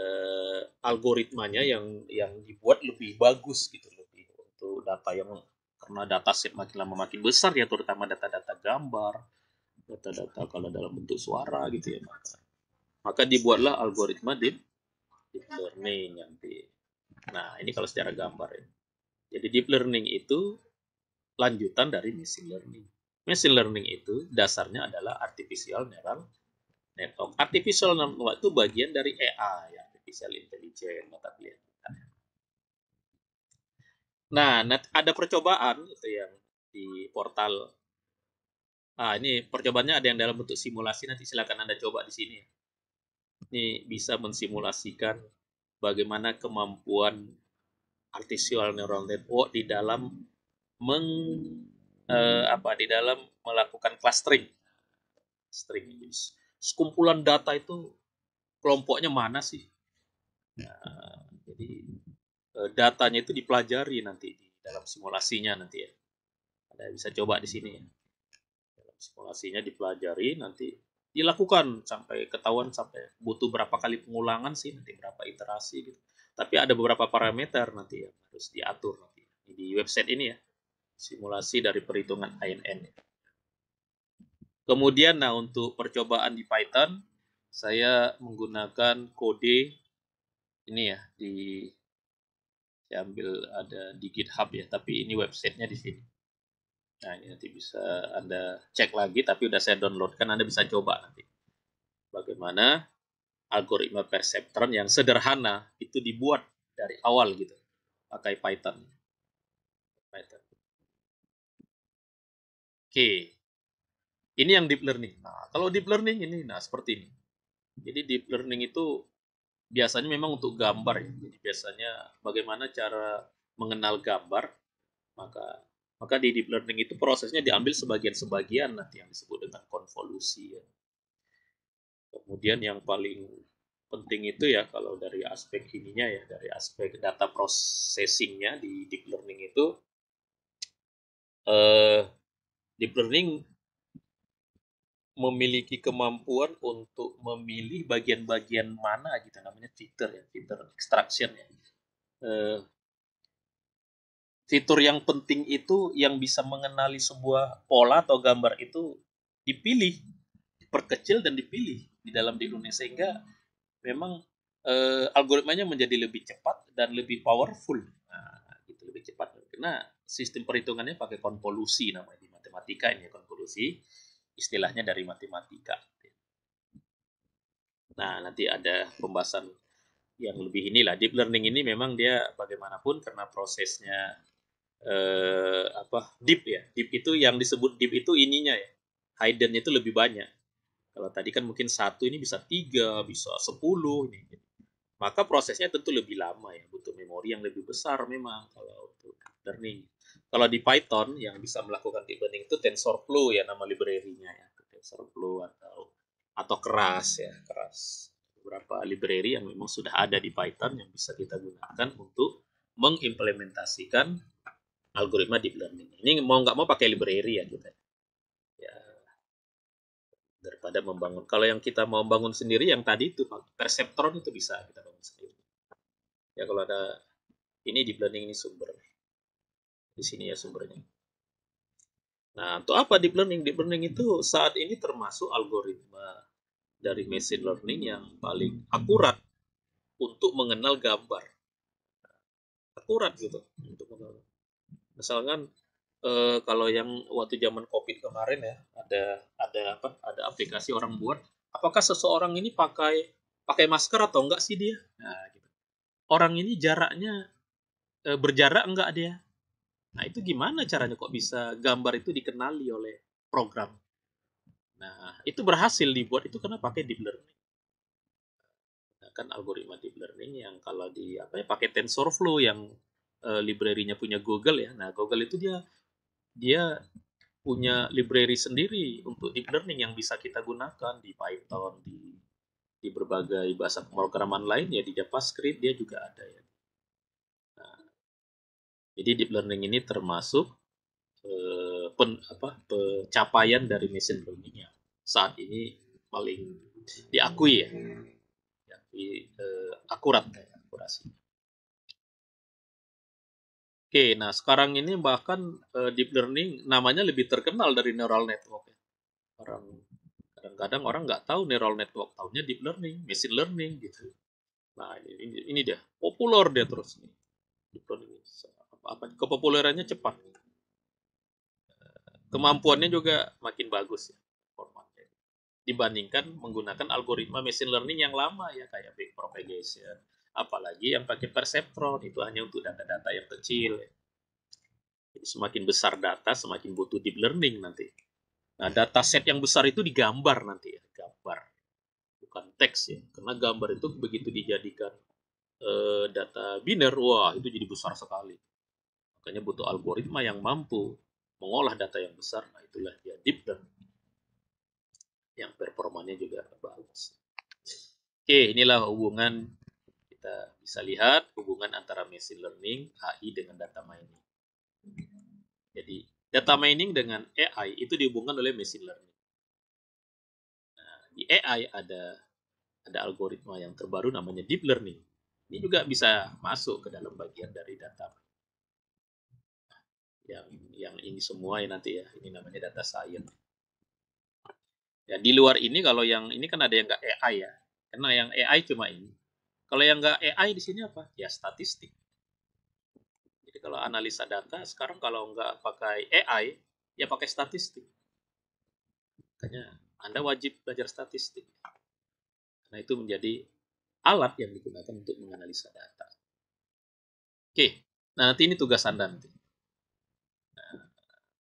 algoritmanya yang dibuat lebih bagus gitu, lebih untuk data yang, karena data set makin lama makin besar ya, terutama data-data gambar, data-data kalau dalam bentuk suara gitu ya, maka dibuatlah algoritma deep learning nanti. Nah, ini kalau secara gambar ya. Jadi deep learning itu lanjutan dari machine learning. Machine learning itu dasarnya adalah artificial neural network. Artificial neural network itu bagian dari AI, artificial intelligence, mata kuliah. Nah, ada percobaan itu yang di portal. Ini percobaannya ada yang dalam bentuk simulasi, nanti silakan Anda coba di sini. Ini bisa mensimulasikan bagaimana kemampuan artificial neural network di dalam di dalam melakukan clustering. Sekumpulan data itu kelompoknya mana sih? Nah, jadi datanya itu dipelajari nanti di dalam simulasinya nanti ya. Anda bisa coba di sini ya. Dalam simulasinya dipelajari, nanti dilakukan sampai ketahuan sampai butuh berapa kali pengulangan sih, nanti berapa iterasi gitu. Tapi ada beberapa parameter nanti yang harus diatur nanti di website ini ya. Simulasi dari perhitungan ANN. Kemudian nah untuk percobaan di Python saya menggunakan kode ini ya, saya ambil ada di GitHub ya, tapi ini websitenya di sini. Nah, ini nanti bisa Anda cek lagi, tapi udah saya download kan, Anda bisa coba nanti. Bagaimana algoritma perceptron yang sederhana itu dibuat dari awal gitu, pakai Python. Python. Oke, ini yang deep learning. Nah, kalau deep learning ini, nah seperti ini. Jadi deep learning itu biasanya memang untuk gambar ya. Jadi biasanya bagaimana cara mengenal gambar, maka maka di deep learning itu prosesnya diambil sebagian-sebagian nanti yang disebut dengan konvolusi ya. Kemudian yang paling penting itu ya kalau dari aspek ininya ya, dari aspek data processingnya di deep learning itu eh, deep learning memiliki kemampuan untuk memilih bagian-bagian mana gitu namanya fitur ya, fitur extraction ya. Eh, Fitur yang penting itu yang bisa mengenali sebuah pola atau gambar itu dipilih, diperkecil dan dipilih di dalam deep learning sehingga memang algoritmanya menjadi lebih cepat dan lebih powerful. Nah, itu lebih cepat karena sistem perhitungannya pakai konvolusi namanya di matematika ini konvolusi istilahnya dari matematika. Nah, nanti ada pembahasan yang lebih inilah deep learning ini memang dia bagaimanapun karena prosesnya deep ya. Deep itu yang disebut deep itu ininya ya. Hidden itu lebih banyak. Kalau tadi kan mungkin satu ini bisa 3, bisa 10 ini. Maka prosesnya tentu lebih lama ya, butuh memori yang lebih besar memang kalau untuk learning. Kalau di Python yang bisa melakukan deep learning itu TensorFlow ya nama library-nya ya, TensorFlow atau keras ya, keras. Beberapa library yang memang sudah ada di Python yang bisa kita gunakan untuk mengimplementasikan algoritma deep learning. Ini mau nggak mau pakai library ya kita. Ya, daripada membangun. Kalau yang kita mau bangun sendiri yang tadi itu perseptron itu bisa kita bangun sendiri. Ya kalau ada ini deep learning ini sumber. Di sini ya sumbernya. Nah, untuk apa deep learning? Deep learning itu saat ini termasuk algoritma dari machine learning yang paling akurat untuk mengenal gambar. Akurat gitu untuk mengenal. Misalkan kalau yang waktu zaman Covid kemarin ya, ada aplikasi orang buat, apakah seseorang ini pakai pakai masker atau enggak sih dia? Nah, gitu. Orang ini jaraknya berjarak enggak dia? Nah, itu gimana caranya kok bisa gambar itu dikenali oleh program? Nah, itu berhasil dibuat itu karena pakai deep learning. Nah, kan algoritma deep learning yang kalau di apa ya pakai TensorFlow yang library-nya punya Google ya. Nah, Google itu dia dia punya library sendiri untuk deep learning yang bisa kita gunakan di Python, di berbagai bahasa pemrograman lain ya di JavaScript dia juga ada ya. Nah, jadi deep learning ini termasuk pencapaian dari machine learning yang saat ini paling diakui ya, diakui akurat ya, akurasi. Oke, nah sekarang ini bahkan deep learning namanya lebih terkenal dari neural network ya. Orang kadang-kadang orang nggak tahu neural network, tahunya deep learning, machine learning gitu. Nah ini dia populer dia terus nih. Deep learning apa kepopulerannya cepat, kemampuannya juga makin bagus ya formatnya. Dibandingkan menggunakan algoritma machine learning yang lama ya kayak backpropagation, apalagi yang pakai perceptron itu hanya untuk data-data yang kecil. Jadi semakin besar data, semakin butuh deep learning nanti. Nah, data set yang besar itu digambar nanti ya, gambar, bukan teks ya. Karena gambar itu begitu dijadikan data biner, wah itu jadi besar sekali. Makanya butuh algoritma yang mampu mengolah data yang besar. Nah, itulah dia deep learning yang performanya juga bagus. Oke, inilah hubungan kita bisa lihat hubungan antara machine learning, AI dengan data mining. Jadi data mining dengan AI itu dihubungkan oleh machine learning. Nah, di AI ada algoritma yang terbaru namanya deep learning. Ini juga bisa masuk ke dalam bagian dari data. Yang ini semua ya nanti ya, ini namanya data science. Ya di luar ini kalau yang ini kan ada yang nggak AI ya, karena yang AI cuma ini. Kalau yang nggak AI di sini apa? Ya statistik. Jadi kalau analisa data sekarang kalau nggak pakai AI, ya pakai statistik. Makanya Anda wajib belajar statistik. Karena itu menjadi alat yang digunakan untuk menganalisa data. Oke, nah nanti ini tugas Anda nanti.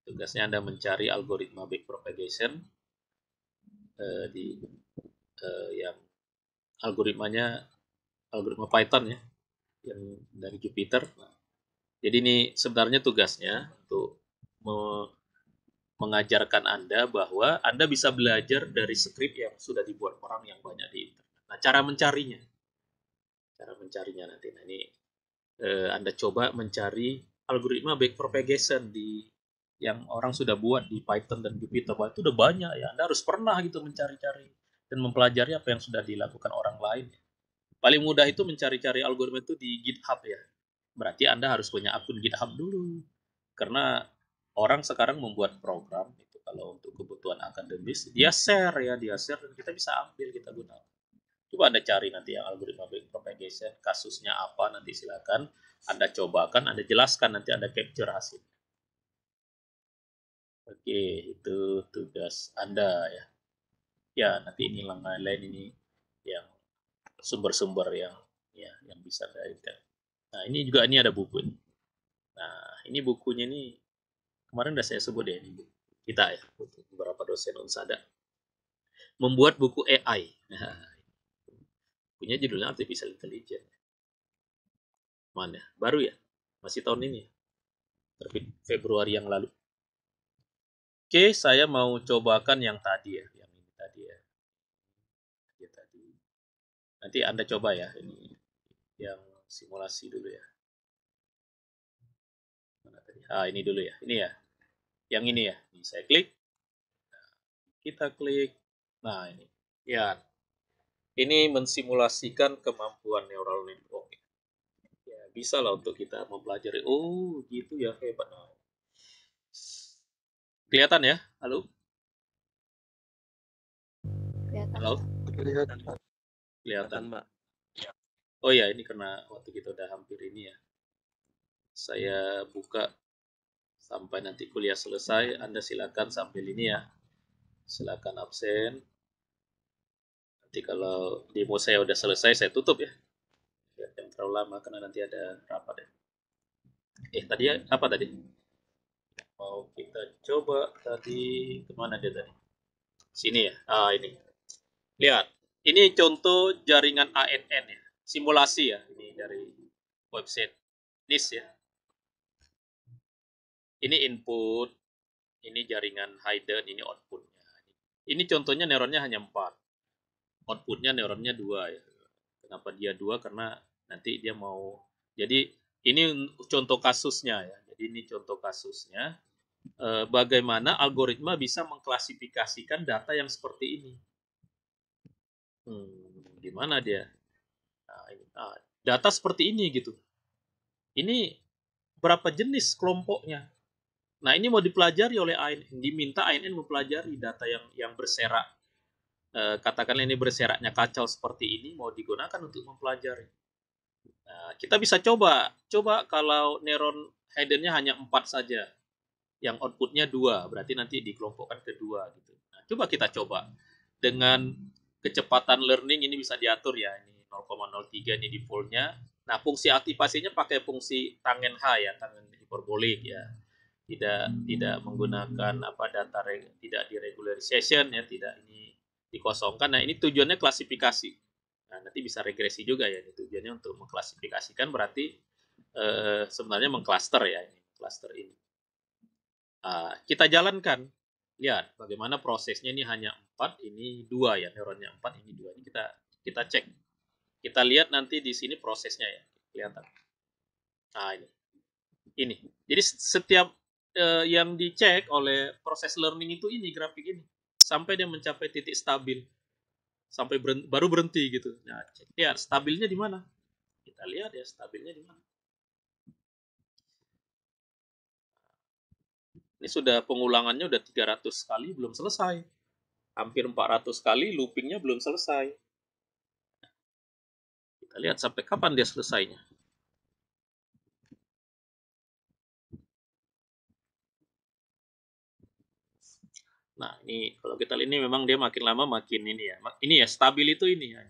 Tugasnya Anda mencari algoritma backpropagation di yang algoritmanya algoritma Python ya, yang dari Jupyter. Nah, jadi ini sebenarnya tugasnya untuk mengajarkan Anda bahwa Anda bisa belajar dari skrip yang sudah dibuat orang yang banyak di internet. Nah, cara mencarinya nanti. Nah, ini Anda coba mencari algoritma backpropagation di yang orang sudah buat di Python dan Jupyter. Wah, itu udah banyak ya. Anda harus pernah gitu mencari-cari dan mempelajari apa yang sudah dilakukan orang lain. Paling mudah itu mencari-cari algoritma itu di GitHub ya. Berarti Anda harus punya akun GitHub dulu. Karena orang sekarang membuat program itu kalau untuk kebutuhan akademis, dia share dan kita bisa ambil, kita gunakan. Coba Anda cari nanti yang algoritma propagation, kasusnya apa, nanti silakan Anda cobakan, Anda jelaskan, nanti Anda capture hasil. Oke, itu tugas Anda ya. Ya, nanti ini lain ini yang sumber-sumber yang bisa Anda internet. Nah, ini ada buku ini. Nah, ini bukunya ini kemarin udah saya sebut ya, ini buku kita ya, beberapa dosen Unsada membuat buku AI. Nah, punya judulnya Artificial Intelligence. Mana? Baru ya? Masih tahun ini ya? Terbit Februari yang lalu. Oke, saya mau cobakan yang tadi ya, yang ini tadi ya. Ya tadi. Nanti Anda coba ya, ini yang simulasi dulu ya. Mana tadi? Ah, ini dulu ya. Ini ya. Yang ini ya. Ini saya klik. Kita klik. Nah, ini. Ya, ini mensimulasikan kemampuan neural network. Ya, bisa lah untuk kita mempelajari. Oh, gitu ya, hebat. Nah, kelihatan ya? Halo? Kelihatan. Halo? Kelihatan, Pak. Kelihatan. Mbak. Oh ya, ini karena waktu kita udah hampir ini ya. Saya buka sampai nanti kuliah selesai. Anda silakan sambil ini ya. Silakan absen. Nanti kalau demo saya udah selesai, saya tutup ya. Biar yang terlalu lama karena nanti ada rapat ya. Tadi apa tadi? Mau kita coba tadi kemana dia tadi? Sini ya. Ah, ini. Lihat. Ini contoh jaringan ANN ya. Simulasi ya. Ini dari website NIST ya. Ini input, ini jaringan hidden, ini outputnya. Ini contohnya neuronnya hanya 4. Outputnya neuronnya 2 ya. Kenapa dia 2? Karena nanti dia mau. Jadi ini contoh kasusnya ya. Jadi ini contoh kasusnya. Bagaimana algoritma bisa mengklasifikasikan data yang seperti ini. Gimana dia? Data seperti ini gitu. Ini berapa jenis kelompoknya? Nah, ini mau dipelajari oleh ANN, diminta ANN mempelajari data yang berserak. Katakanlah ini berseraknya kacau seperti ini mau digunakan untuk mempelajari. Nah, kita bisa coba kalau neuron hidden-nya hanya 4 saja, yang outputnya 2, berarti nanti dikelompokkan ke 2 gitu. Nah, coba dengan kecepatan learning ini bisa diatur ya, ini 0,03 ini default-nya. Nah, fungsi aktivasinya pakai fungsi tangen H ya, tangen hiperbolik ya. Tidak menggunakan data tidak deregularization ya, tidak ini dikosongkan. Nah, ini tujuannya klasifikasi. Nah, nanti bisa regresi juga ya, ini tujuannya untuk mengklasifikasikan, berarti sebenarnya mengcluster ya, ini cluster ini. Kita jalankan, lihat bagaimana prosesnya. Ini hanya 4, ini 2 ya, neuronnya 4, ini 2. Ini kita cek, kita lihat nanti di sini prosesnya ya, kelihatan. Nah, ini jadi setiap yang dicek oleh proses learning itu ini grafik ini sampai dia mencapai titik stabil, sampai baru berhenti gitu. Nah, cek lihat stabilnya di mana, kita lihat ya stabilnya di mana. Ini sudah pengulangannya udah 300 kali belum selesai, hampir 400 kali loopingnya belum selesai. Kita lihat sampai kapan dia selesainya. Nah, ini kalau kita lihat ini memang dia makin lama makin ini ya. Ini ya stabil itu ini ya.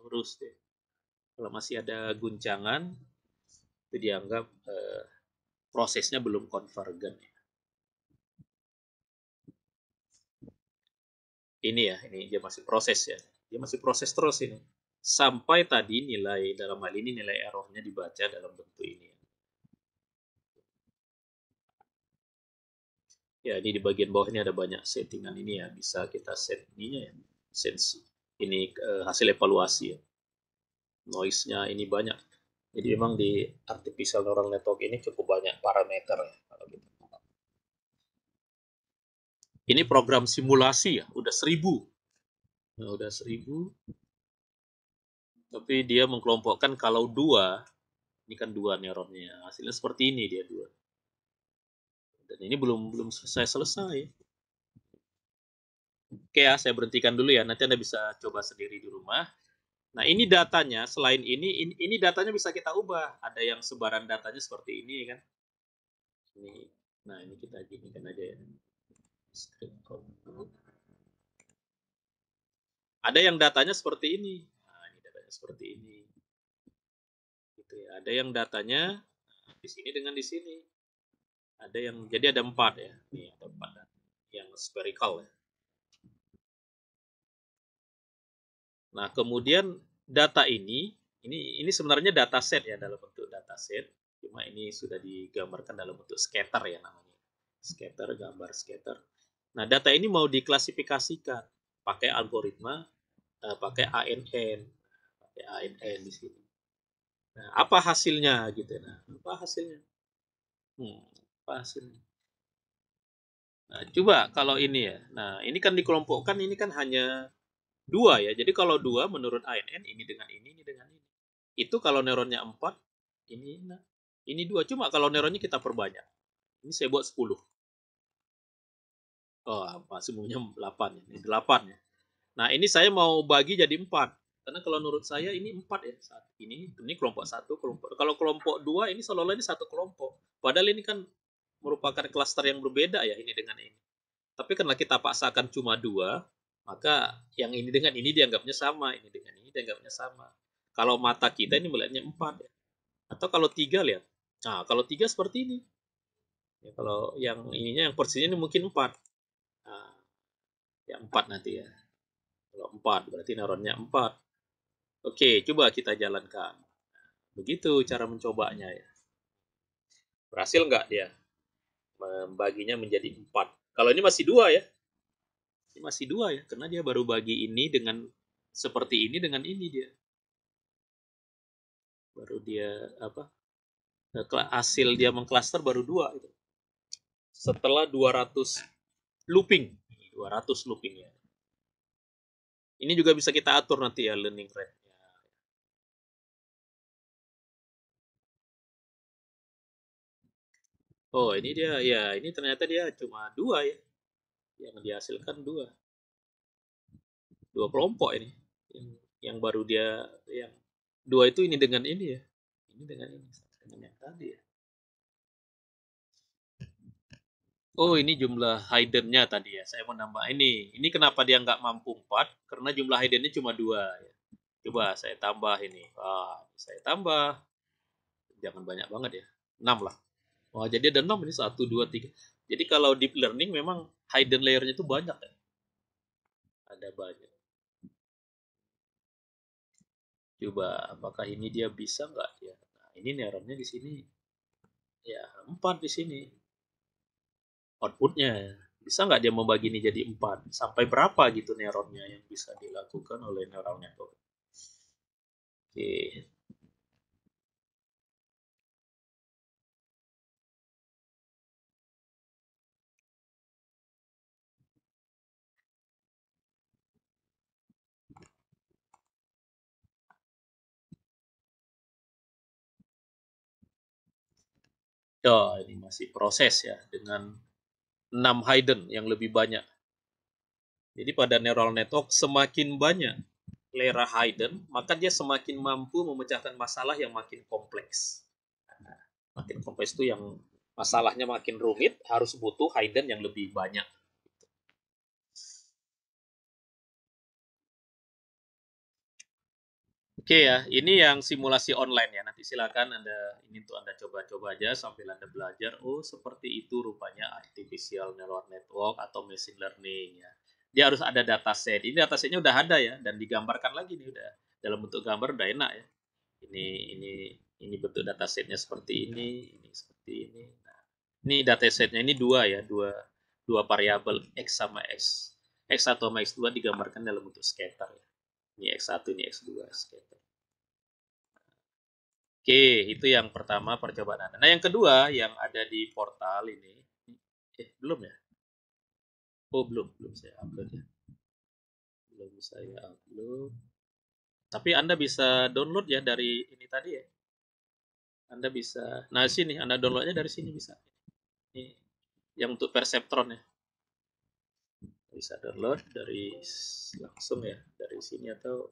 Terus deh. Kalau masih ada guncangan itu dianggap prosesnya belum konvergen ya. Ini ya, ini dia masih proses ya. Dia masih proses terus ini. Sampai tadi nilai, dalam hal ini nilai errornya dibaca dalam bentuk ini. Ya, ini di bagian bawah ini ada banyak settingan ini ya. Bisa kita set ininya ya. Sensi. Ini hasil evaluasi ya. Noise-nya ini banyak. Jadi memang di artificial neural network ini cukup banyak parameter ya. Kalau gitu. Ini program simulasi ya, udah 1000. Nah, udah 1000. Tapi dia mengkelompokkan kalau dua, ini kan dua neuronnya, hasilnya seperti ini dia dua. Dan ini belum selesai. Oke ya, saya berhentikan dulu ya. Nanti Anda bisa coba sendiri di rumah. Nah, ini datanya, selain ini datanya bisa kita ubah. Ada yang sebaran datanya seperti ini kan. Ini, nah ini kita ginikan aja ya. Ada yang datanya seperti ini. Nah, ini datanya seperti ini. Gitu ya. Ada yang datanya di sini dengan di sini. Ada yang, jadi ada 4 ya. Ini ada 4 yang spherical ya. Nah, kemudian data ini sebenarnya data set ya, dalam bentuk data set. Cuma ini sudah digambarkan dalam bentuk scatter ya namanya. Scatter, gambar scatter. Nah, data ini mau diklasifikasikan pakai algoritma, pakai ANN, pakai ANN di sini. Nah, apa hasilnya gitu? Nah, apa hasilnya? Apa hasilnya? Nah, coba kalau ini ya. Nah, ini kan dikelompokkan, ini kan hanya dua ya. Jadi kalau dua menurut ANN ini dengan ini dengan ini. Itu kalau neuronnya 4, ini nah, ini 2. Cuma kalau neuronnya kita perbanyak. Ini saya buat 10. Oh, maksimumnya 8 ya. Ini 8 ya. Nah, ini saya mau bagi jadi 4. Karena kalau menurut saya ini 4 ya. Ini kelompok 1, kelompok. Kalau kelompok 2 ini seolah-olah ini satu kelompok. Padahal ini kan merupakan klaster yang berbeda ya, ini dengan ini. Tapi karena kita paksakan cuma 2, maka yang ini dengan ini dianggapnya sama, ini dengan ini dianggapnya sama. Kalau mata kita ini melihatnya 4 ya. Atau kalau 3 lihat. Nah, kalau 3 seperti ini. Ya, kalau yang ininya yang persisnya ini mungkin 4. Nah, ya 4 nanti ya. Kalau 4 berarti neuronnya 4. Oke, coba kita jalankan. Begitu cara mencobanya ya. Berhasil nggak dia membaginya menjadi 4? Kalau ini masih 2 ya. Ini masih 2 ya, karena dia baru bagi ini dengan seperti ini dengan ini dia. Baru dia apa? Hasil dia mengklaster baru 2 itu. Setelah 200 looping. 200 looping ya. Ini juga bisa kita atur nanti ya learning rate. Oh, ini dia ya, ini ternyata dia cuma 2 ya. Yang dihasilkan 2. 2 kelompok ini. Yang baru dia yang 2 itu ini dengan ini ya. Ini dengan ini. Dengan yang tadi ya. Oh, ini jumlah hidden-nya tadi ya. Saya mau nambah ini. Ini kenapa dia nggak mampu 4? Karena jumlah hidden-nya cuma 2 ya. Coba saya tambah ini. Saya tambah. Jangan banyak banget ya. 6 lah. Wah, jadi ada 6 ini. 1, 2, 3. Jadi kalau deep learning memang hidden layer-nya itu banyak ya. Ada banyak. Coba apakah ini dia bisa nggak ya? Nah, ini neuronnya di sini. Ya, 4 di sini. Outputnya. Bisa nggak dia membagi ini jadi 4? Sampai berapa gitu neuronnya yang bisa dilakukan oleh neural network? Oke. Oh, ini masih proses ya dengan 6 hidden yang lebih banyak. Jadi pada neural network semakin banyak layer hidden, maka dia semakin mampu memecahkan masalah yang makin kompleks. Nah, makin kompleks itu yang masalahnya makin rumit, harus butuh hidden yang lebih banyak. Oke ya, ini yang simulasi online ya. Nanti silakan Anda ini untuk Anda coba-coba aja sambil Anda belajar. Oh, seperti itu rupanya artificial neural network atau machine learning ya. dia harus ada dataset. Ini datasetnya udah ada ya, dan digambarkan lagi nih, udah dalam bentuk gambar udah enak ya. Ini bentuk datasetnya seperti ini seperti ini. Nah, ini datasetnya ini dua ya, dua variabel x sama x1 sama x2 digambarkan dalam bentuk scatter ya. Ini x1, ini x2 scatter. Oke, itu yang pertama percobaan Anda. Nah, yang kedua yang ada di portal ini, belum ya? Oh, belum saya upload ya. Belum saya upload. Tapi Anda bisa download ya dari ini tadi ya. Anda bisa, nah sini Anda downloadnya dari sini bisa. Ini yang untuk Perceptron ya. Bisa download dari langsung ya, dari sini atau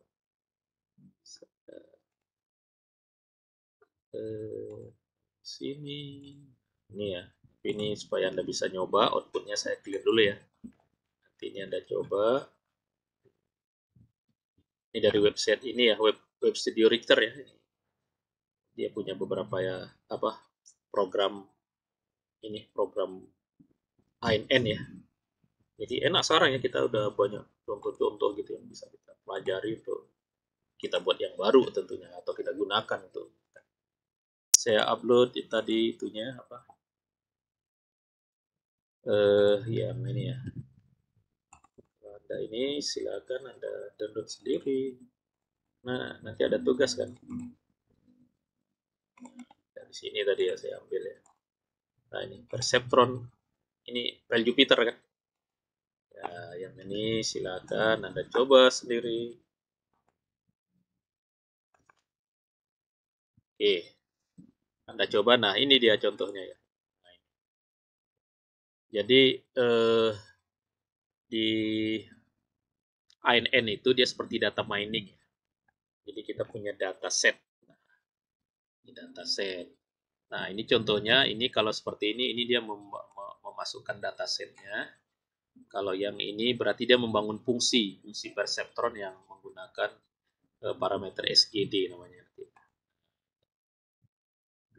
sini. Ini ya. Ini supaya Anda bisa nyoba, outputnya saya clear dulu ya. Nanti ini Anda coba. Ini dari website ini ya, web studio Richter ya. Dia punya beberapa ya program ANN ya. Jadi enak sekarang ya, kita udah banyak contoh-contoh gitu yang bisa kita pelajari untuk kita buat yang baru tentunya, atau kita gunakan untuk saya upload tadi itunya yang ini ya. Anda ini silakan Anda download sendiri. Nah, nanti ada tugas kan. Dari sini tadi ya saya ambil ya. Nah, ini Perceptron. Ini file Jupyter kan. Ya, yang ini silakan Anda coba sendiri. Oke. Anda coba. Nah, ini dia contohnya ya. Nah, ini. Jadi di ANN itu dia seperti data mining ya. Jadi kita punya dataset. Ini dataset. Nah, ini contohnya, ini kalau seperti ini dia memasukkan datasetnya. Kalau yang ini berarti dia membangun fungsi Perceptron yang menggunakan parameter SGD namanya.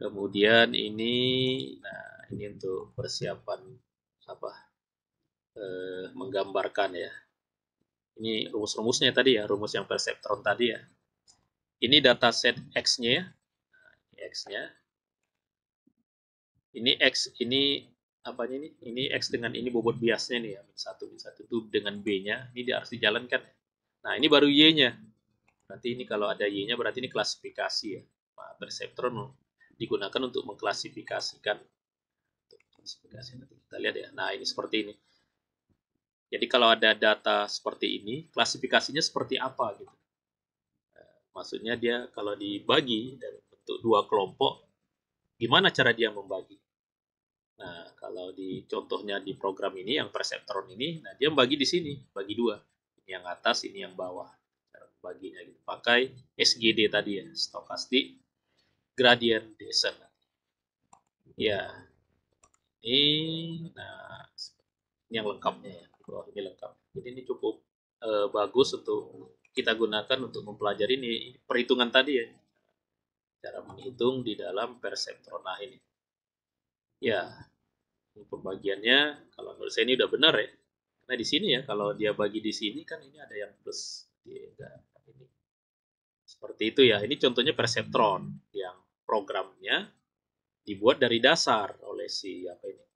Kemudian ini, nah ini untuk persiapan menggambarkan ya. Ini rumus-rumusnya tadi ya, rumus yang Perceptron tadi ya. Ini dataset X-nya ya. X-nya. Ini X, ini apanya ini? Ini X dengan ini bobot biasnya nih ya, min 1 itu dengan B-nya, ini dia harus dijalankan. Nah, ini baru Y-nya. Berarti ini kalau ada Y-nya berarti ini klasifikasi ya. Nah, Perceptron digunakan untuk mengklasifikasikan. Klasifikasi nanti kita lihat ya. Nah, ini seperti ini. Jadi kalau ada data seperti ini, klasifikasinya seperti apa gitu. Maksudnya dia kalau dibagi dalam bentuk dua kelompok, gimana cara dia membagi? Nah, kalau di contohnya di program ini yang Perceptron ini, nah dia membagi di sini, bagi dua. Ini yang atas, ini yang bawah. Cara membaginya gitu. Pakai SGD tadi ya, Stochastic Gradient Descent. Ya, ini yang lengkapnya ya. Oh, ini lengkap. Jadi ini cukup bagus untuk kita gunakan untuk mempelajari ini perhitungan tadi ya. Cara menghitung di dalam Perceptron. Nah ini. Ya, ini pembagiannya kalau menurut saya ini udah benar ya. Nah di sini ya, kalau dia bagi di sini kan ini ada yang plus. Ini. Seperti itu ya. Ini contohnya Perceptron yang programnya dibuat dari dasar oleh si apa ini.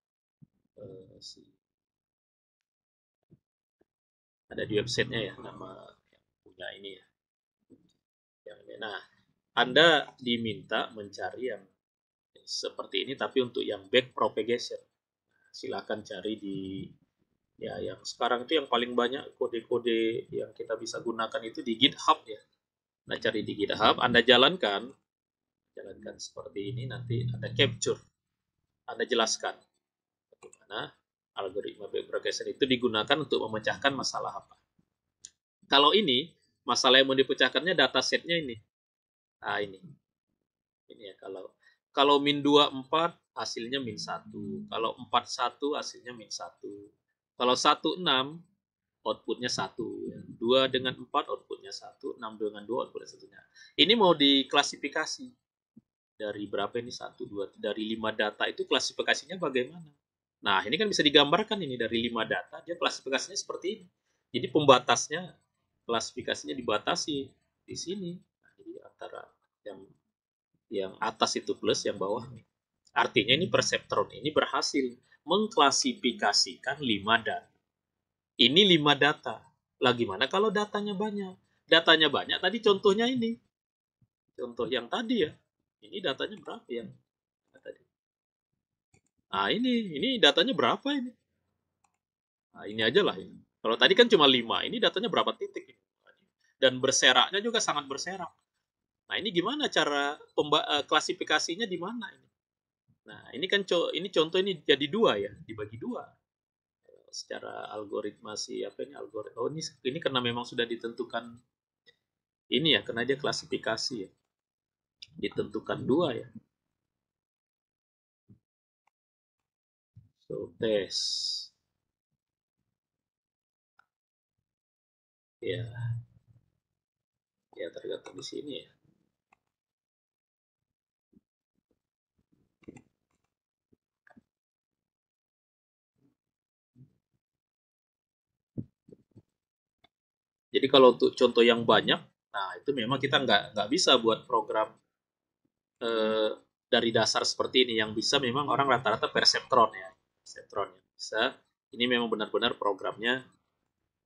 Ada di websitenya ya, nama yang punya ini ya. Yang ini. Nah, Anda diminta mencari yang seperti ini tapi untuk yang back propagation. Silakan cari di ya yang sekarang itu yang paling banyak kode-kode yang kita bisa gunakan itu di GitHub ya. Nah, cari di GitHub, Anda jalankan seperti ini, nanti Anda capture. Anda jelaskan bagaimana algoritma back propagation itu digunakan untuk memecahkan masalah apa. Kalau ini masalah yang mau dipecahkannya datasetnya ini. Nah, ini ya, kalau min 24 hasilnya min 1. Kalau 41 hasilnya min 1. Kalau 16 outputnya 1. 2 dengan 4 outputnya 1. 6 dengan 2 outputnya 1. Ini mau diklasifikasi. Dari berapa ini? 1, 2, dari 5 data itu klasifikasinya bagaimana? Nah, ini kan bisa digambarkan ini dari 5 data, dia klasifikasinya seperti ini. Jadi pembatasnya, klasifikasinya dibatasi di sini. Nah, jadi antara yang atas itu plus, yang bawah. Artinya ini perseptron ini berhasil mengklasifikasikan 5 data. Ini 5 data. Lah gimana kalau datanya banyak? Datanya banyak tadi contohnya ini. Contoh yang tadi ya. Ini datanya berapa yang tadi? Nah, ini datanya berapa ini? Nah, ini aja lah ini. Kalau tadi kan cuma 5, ini datanya berapa titik ini? Dan berseraknya juga sangat berserak. Nah, ini gimana cara klasifikasinya di mana ini? Nah, ini kan ini contoh ini jadi dua ya, dibagi dua. Secara algoritma si apa ini algoritma. Oh, ini karena memang sudah ditentukan ini ya, karena dia klasifikasi ya. Ditentukan dua ya. So, tes. Ya, ya tergantung di sini ya. Jadi kalau untuk contoh yang banyak, nah itu memang kita nggak bisa buat program eh, dari dasar seperti ini. Yang bisa memang orang rata-rata perseptron ya, perseptron yang bisa. Ini memang benar-benar programnya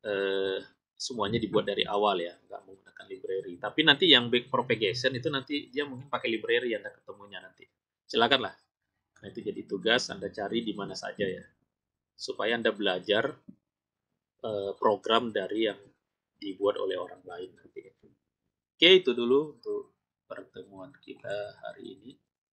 eh, semuanya dibuat dari awal ya, nggak menggunakan library. Tapi nanti yang big propagation itu nanti dia mungkin pakai library Anda ketemunya nanti. Silakan lah. Nah, itu jadi tugas Anda cari di mana saja ya, supaya Anda belajar program dari yang dibuat oleh orang lain nanti. Oke, itu dulu untuk pertemuan kita hari ini.